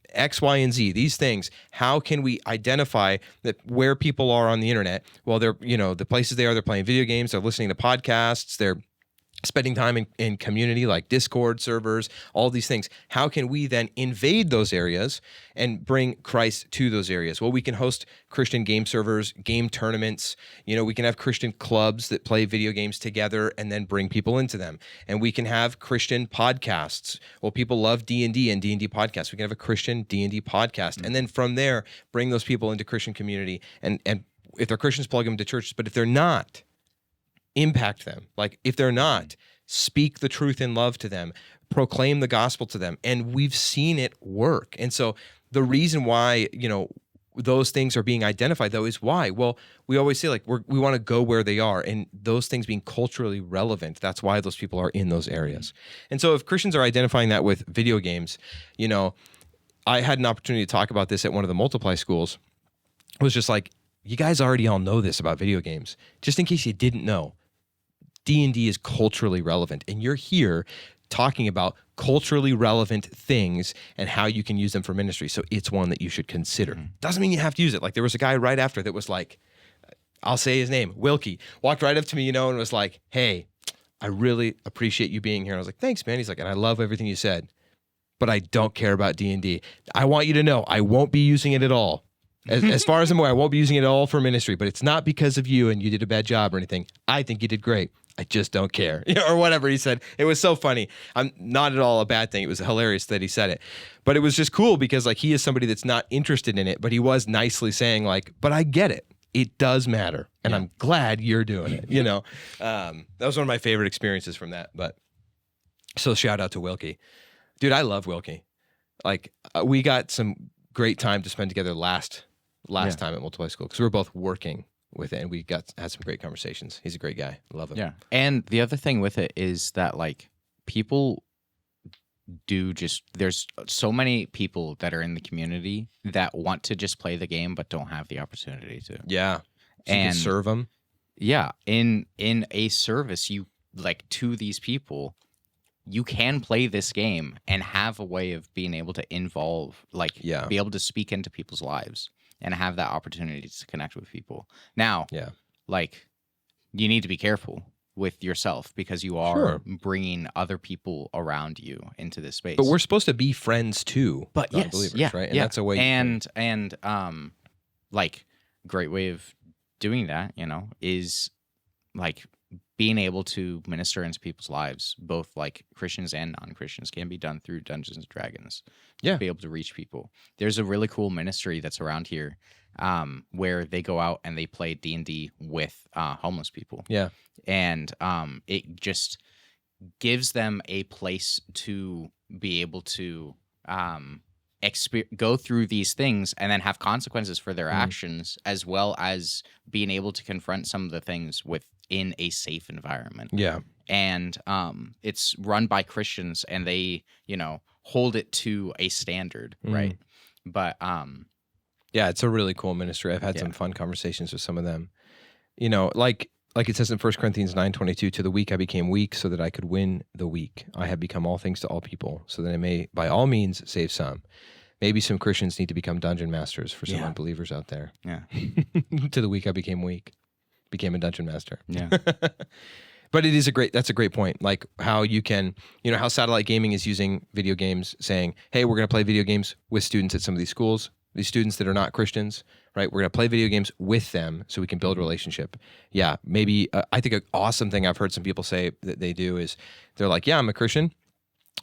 X, Y, and Z, these things. How can we identify that where people are on the internet? Well, they're, you know, the places they are, they're playing video games, they're listening to podcasts, they're spending time in community like Discord servers, all these things. How can we then invade those areas and bring Christ to those areas? Well, we can host Christian game servers, game tournaments. You know, we can have Christian clubs that play video games together and then bring people into them. And we can have Christian podcasts. Well, people love D&D and D&D podcasts. We can have a Christian D&D podcast. Mm-hmm. And then from there, bring those people into Christian community. And if they're Christians, plug them to churches. But if they're not, impact them. Like if they're not, speak the truth in love to them, proclaim the gospel to them. And we've seen it work. And so the reason why, you know, those things are being identified though is why? Well, we always say like we want to go where they are, and those things being culturally relevant, that's why those people are in those areas. And so if Christians are identifying that with video games, you know, I had an opportunity to talk about this at one of the multiply schools. It was just like, you guys already all know this about video games. Just in case you didn't know, D&D is culturally relevant, and you're here talking about culturally relevant things and how you can use them for ministry. So it's one that you should consider. Doesn't mean you have to use it. Like there was a guy right after that was like, I'll say his name, Wilkie, walked right up to me, and was like, hey, I really appreciate you being here. And I was like, thanks, man. He's like, and I love everything you said, but I don't care about D&D. I want you to know I won't be using it at all. As far as I'm aware, I won't be using it at all for ministry, but it's not because of you and you did a bad job or anything. I think you did great. I just don't care, or whatever he said. It was so funny. I'm not at all a bad thing. It was hilarious that he said it, but it was just cool because like he is somebody that's not interested in it, but he was nicely saying like, but I get it. It does matter, and I'm glad you're doing it. That was one of my favorite experiences from that. But so shout out to Wilkie, dude. I love Wilkie. Like we got some great time to spend together last time at Multiply School because we were both working with it, and we had some great conversations. He's a great guy. Love him. Yeah, and the other thing with it is that like people there's so many people that are in the community that want to just play the game but don't have the opportunity to. Yeah, so you can serve them. Yeah, in a service, you like to these people, you can play this game and have a way of being able to involve, like, be able to speak into people's lives and have that opportunity to connect with people. Now, like, you need to be careful with yourself because you are bringing other people around you into this space. But we're supposed to be friends too, but non-believers, right? And that's a way. And like, great way of doing that, is like being able to minister into people's lives, both like Christians and non-Christians, can be done through Dungeons and Dragons. To be able to reach people. There's a really cool ministry that's around here, where they go out and they play D&D with homeless people. Yeah. And it just gives them a place to be able to go through these things and then have consequences for their actions, as well as being able to confront some of the things within a safe environment. Yeah. And it's run by Christians, and they, hold it to a standard, right? But yeah, it's a really cool ministry. I've had some fun conversations with some of them. Like it says in 1 Corinthians 9:22, to the weak I became weak so that I could win the weak. I have become all things to all people so that I may by all means save some. Maybe some Christians need to become dungeon masters for some unbelievers out there. Yeah. To the weak I became weak. Became a dungeon master. Yeah. But that's a great point. Like how you can, how satellite gaming is using video games, saying, hey, we're going to play video games with students at some of these schools, these students that are not Christians, right? We're going to play video games with them so we can build a relationship. Yeah, maybe, I think an awesome thing I've heard some people say that they do is they're like, yeah, I'm a Christian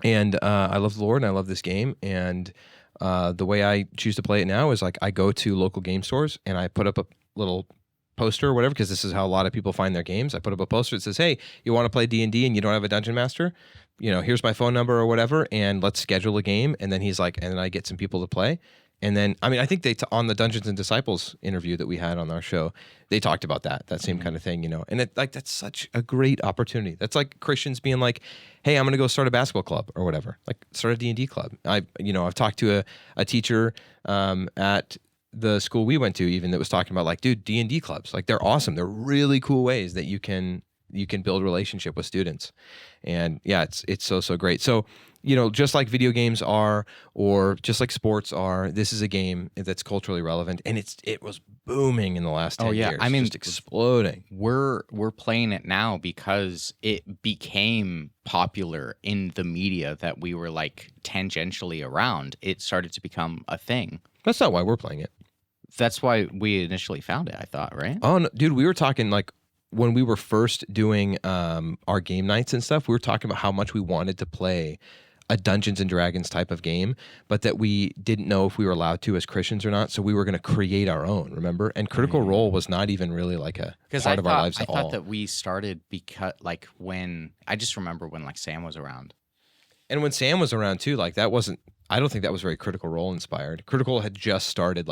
and I love the Lord and I love this game. And the way I choose to play it now is like I go to local game stores and I put up a little poster or whatever, because this is how a lot of people find their games. I put up a poster that says, hey, you want to play D&D and you don't have a dungeon master? Here's my phone number or whatever, and let's schedule a game. And then he's like, and then I get some people to play. And then, I think on the Dungeons and Disciples interview that we had on our show, they talked about that same kind of thing, and that's such a great opportunity. That's like Christians being like, hey, I'm going to go start a basketball club or whatever, like start a D&D club. I've talked to a teacher at the school we went to even that was talking about like, dude, D&D clubs, like they're awesome. They're really cool ways that you can build relationship with students. And yeah, it's so great. So, just like video games are, or just like sports are, this is a game that's culturally relevant, and it was booming in the last 10 years. I mean, just exploding. We're playing it now because it became popular in the media that we were like tangentially around. It started to become a thing. That's not why we're playing it. That's why we initially found it, I thought, right? Oh, no, dude, we were talking like when we were first doing our game nights and stuff, we were talking about how much we wanted to play a Dungeons and Dragons type of game, but that we didn't know if we were allowed to as Christians or not. So we were going to create our own, remember? And Critical Role was not even really like a part of our lives at all. I thought that we started because like I just remember when like Sam was around. And when Sam was around too, like I don't think that was very Critical Role inspired. Critical had just started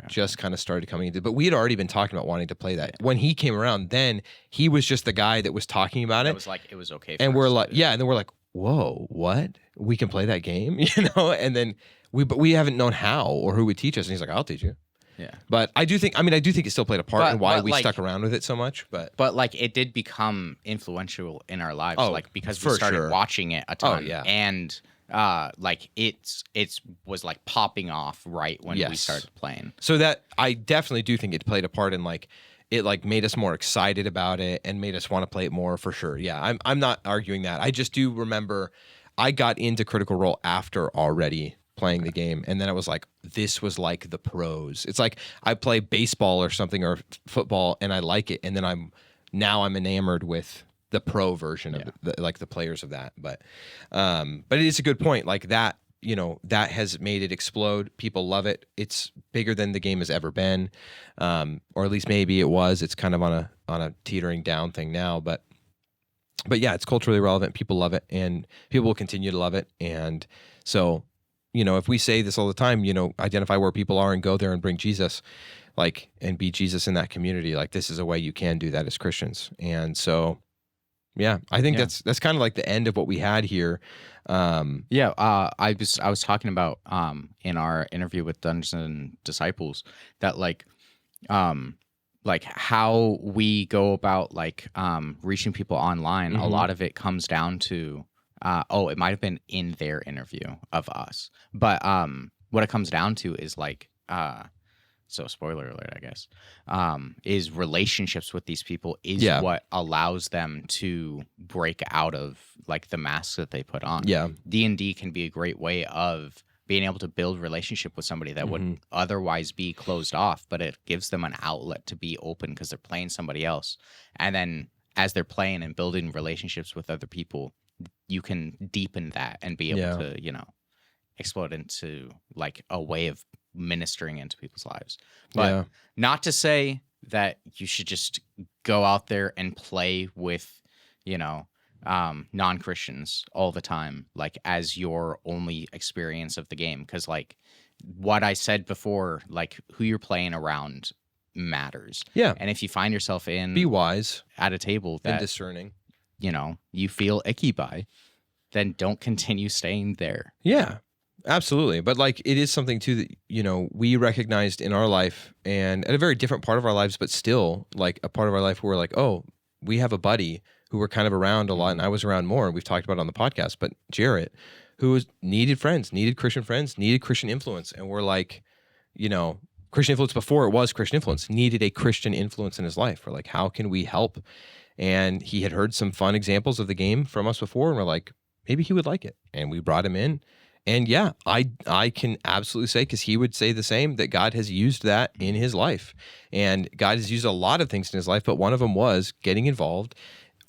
just kind of started coming into, but we had already been talking about wanting to play that. When he came around, then he was just the guy that was talking about it. It was like, it was okay. And we're like, and then we're like, whoa, what? We can play that game, And then we haven't known how or who would teach us. And he's like, I'll teach you. Yeah. But I do think it still played a part in why but, we like, stuck around with it so much. But like it did become influential in our lives, Oh, like because for we started sure. watching it a ton. yeah. And like it's was like popping off right when we Yes. started playing. So that I definitely do think it played a part in like it like made us more excited about it and made us want to play it more for sure. Yeah, I'm not arguing that. I just do remember I got into Critical Role after already playing the game, and then I was like, this was like the pros. It's like I play baseball or something or football and I like it, and then I'm enamored with the pro version of like the players of that. But it is a good point. Like that, you know, that has made it explode. People love it. It's bigger than the game has ever been, or at least maybe it was. It's kind of on a teetering down thing now, but yeah, it's culturally relevant. People love it, and people will continue to love it. And so, you know, if we say this all the time, you know, identify where people are and go there and bring Jesus, like, and be Jesus in that community. Like, this is a way you can do that as Christians. And so, yeah, I think that's kind of like the end of what we had here. I was talking about in our interview with Dungeons and Disciples that like how we go about like reaching people online. A lot of it comes down to it might have been in their interview of us, but what it comes down to is like so spoiler alert, I guess, is relationships with these people is what allows them to break out of like the mask that they put on. Yeah. D&D can be a great way of being able to build relationship with somebody that would otherwise be closed off, but it gives them an outlet to be open because they're playing somebody else. And then as they're playing and building relationships with other people, you can deepen that and be able to, you know, explode into like a way of ministering into people's lives. But not to say that you should just go out there and play with, you know, non-Christians all the time, like as your only experience of the game. Because like what I said before, like who you're playing around matters. Yeah. And if you find yourself be wise at a table that, and discerning, you know, you feel icky by, then don't continue staying there. Yeah. Absolutely. But like it is something too that, you know, we recognized in our life and at a very different part of our lives, but still like a part of our life where we're like, oh, we have a buddy who we're kind of around a lot, and I was around more, and we've talked about it on the podcast, but Jarrett, who needed friends, needed Christian friends, needed Christian influence. And we're like, you know, Christian influence before it was Christian influence, needed a Christian influence in his life. We're like, how can we help? And he had heard some fun examples of the game from us before, and we're like, maybe he would like it. And we brought him in. And yeah, I can absolutely say, because he would say the same, that God has used that in his life. And God has used a lot of things in his life, but one of them was getting involved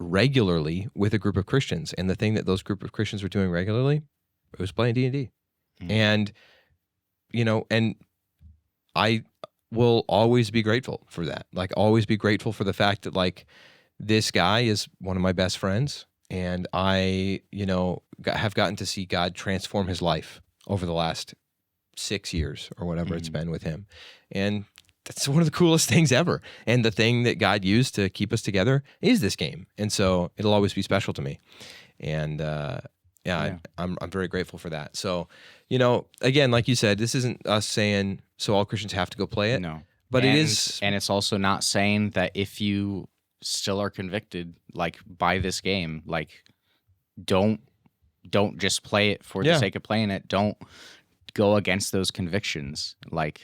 regularly with a group of Christians. And the thing that those group of Christians were doing regularly, it was playing D&D. And, you know, and I will always be grateful for that. Like, always be grateful for the fact that, like, this guy is one of my best friends. And I, you know, have gotten to see God transform his life over the last 6 years or whatever it's been with him. And that's one of the coolest things ever. And the thing that God used to keep us together is this game. And so it'll always be special to me. And I'm very grateful for that. So, you know, again, like you said, this isn't us saying, so all Christians have to go play it. No. But it is. And it's also not saying that if you still are convicted, like, by this game, like, don't just play it for the sake of playing it. Don't go against those convictions. Like,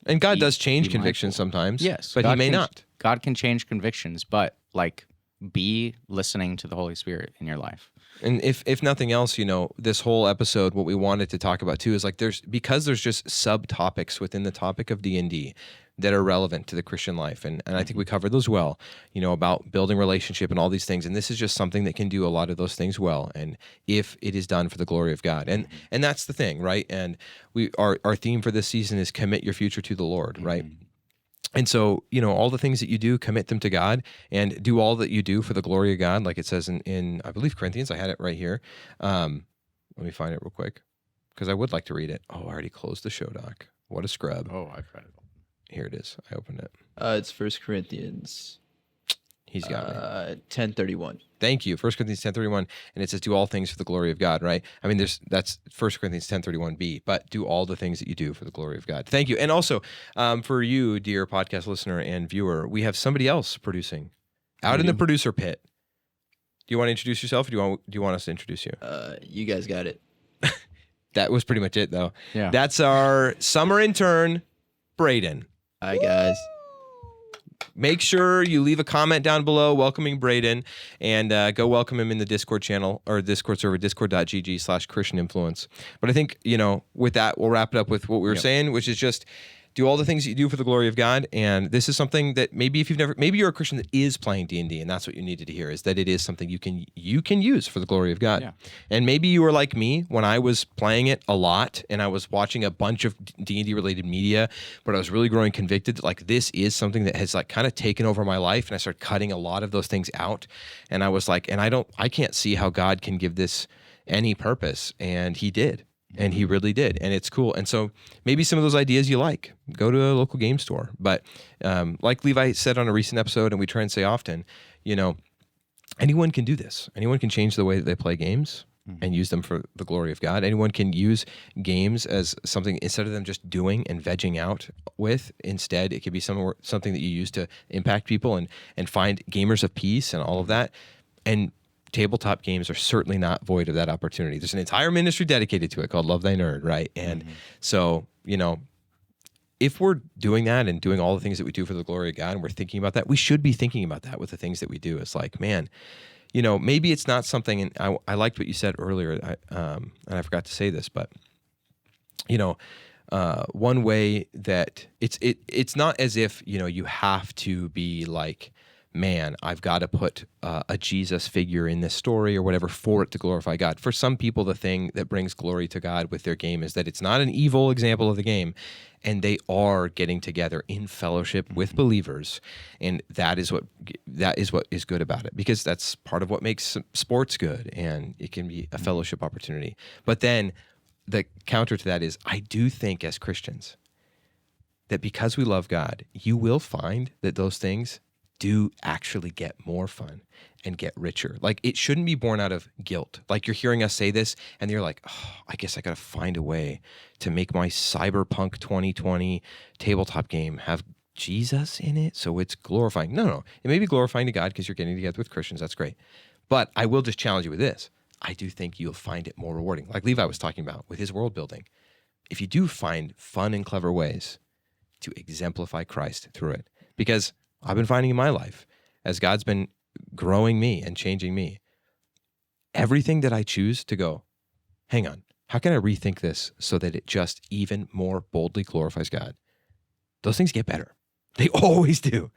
and God does change convictions sometimes. Yes, but he may not. God can change convictions, but like, be listening to the Holy Spirit in your life. And if nothing else, you know, this whole episode, what we wanted to talk about too is like because there's just subtopics within the topic of D&D that are relevant to the Christian life. And I think we covered those well, you know, about building relationship and all these things. And this is just something that can do a lot of those things well. And if it is done for the glory of God. And that's the thing, right? And our theme for this season is commit your future to the Lord, right? And so, you know, all the things that you do, commit them to God and do all that you do for the glory of God, like it says in I believe, Corinthians. I had it right here. Let me find it real quick because I would like to read it. Oh, I already closed the show doc. What a scrub. Oh, I've read it. Here it is. I opened it. It's 1 Corinthians. He's got me. 10:31. Thank you. 1 Corinthians 10:31, and it says, "Do all things for the glory of God." Right? I mean, that's 1 Corinthians 10:31b. But do all the things that you do for the glory of God. Thank you. And also, for you, dear podcast listener and viewer, we have somebody else producing out in the producer pit. Do you want to introduce yourself, or do you want us to introduce you? You guys got it. That was pretty much it, though. Yeah. That's our summer intern, Braden. Hi, guys. Make sure you leave a comment down below welcoming Braden, and go welcome him in the Discord channel or Discord server, discord.gg/Christian Influence. But I think, with that, we'll wrap it up with what we were saying, which is just do all the things that you do for the glory of God. And this is something that maybe you're a Christian that is playing D&D, and that's what you needed to hear, is that it is something you can use for the glory of God. Yeah. And maybe you were like me when I was playing it a lot and I was watching a bunch of D&D related media, but I was really growing convicted that like this is something that has like kind of taken over my life, and I started cutting a lot of those things out. And I was like, and I can't see how God can give this any purpose. And he did. And he really did. And it's cool. And so maybe some of those ideas you like, go to a local game store. But like Levi said on a recent episode, and we try and say often, anyone can do this. Anyone can change the way that they play games and use them for the glory of God. Anyone can use games as something, instead of them just doing and vegging out with, instead it could be something that you use to impact people and find gamers of peace and all of that. And tabletop games are certainly not void of that opportunity. There's an entire ministry dedicated to it called Love Thy Nerd, right? And so, if we're doing that and doing all the things that we do for the glory of God, and we're thinking about that, we should be thinking about that with the things that we do. It's like, man, maybe it's not something, and I liked what you said earlier, and I forgot to say this, but, one way that it's not as if, you have to be like, man, I've got to put a Jesus figure in this story or whatever for it to glorify God. For some people, the thing that brings glory to God with their game is that it's not an evil example of the game, and they are getting together in fellowship with believers, and that is what is good about it, because that's part of what makes sports good, and it can be a fellowship opportunity. But then the counter to that is, I do think as Christians that because we love God, you will find that those things do actually get more fun and get richer. Like, it shouldn't be born out of guilt. Like, you're hearing us say this and you're like, oh, I guess I got to find a way to make my Cyberpunk 2020 tabletop game have Jesus in it so it's glorifying. No. It may be glorifying to God because you're getting together with Christians. That's great. But I will just challenge you with this. I do think you'll find it more rewarding. Like Levi was talking about with his world building. If you do find fun and clever ways to exemplify Christ through it, because I've been finding in my life, as God's been growing me and changing me, everything that I choose to go, hang on, how can I rethink this so that it just even more boldly glorifies God? Those things get better. They always do.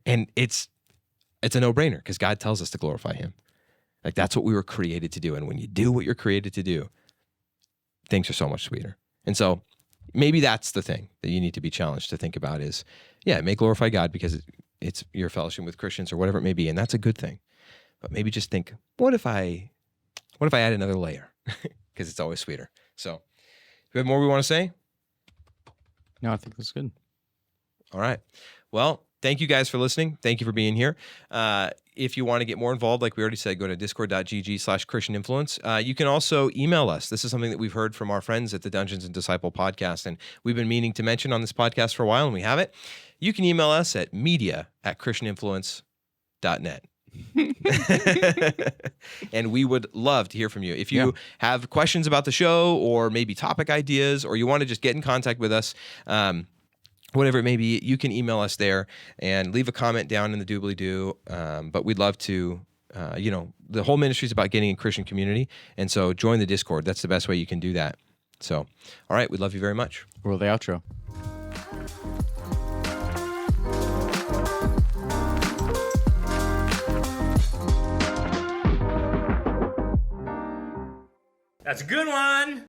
And it's a no-brainer because God tells us to glorify him. Like, that's what we were created to do. And when you do what you're created to do, things are so much sweeter. And so maybe that's the thing that you need to be challenged to think about is, yeah, it may glorify God because it's your fellowship with Christians or whatever it may be, and that's a good thing. But maybe just think, what if I add another layer? Because it's always sweeter. So, do we have more we want to say? No, I think that's good. All right. Well, thank you guys for listening. Thank you for being here. If you want to get more involved, like we already said, go to discord.gg/Christian Influence. You can also email us. This is something that we've heard from our friends at the Dungeons and Disciple podcast, and we've been meaning to mention on this podcast for a while, and we have it. You can email us at media@christianinfluence.net. And we would love to hear from you. If you have questions about the show or maybe topic ideas, or you want to just get in contact with us, whatever it may be, you can email us there and leave a comment down in the doobly-doo. But we'd love to, the whole ministry is about getting a Christian community. And so join the Discord. That's the best way you can do that. So, all right, we love you very much. Roll the outro. That's a good one.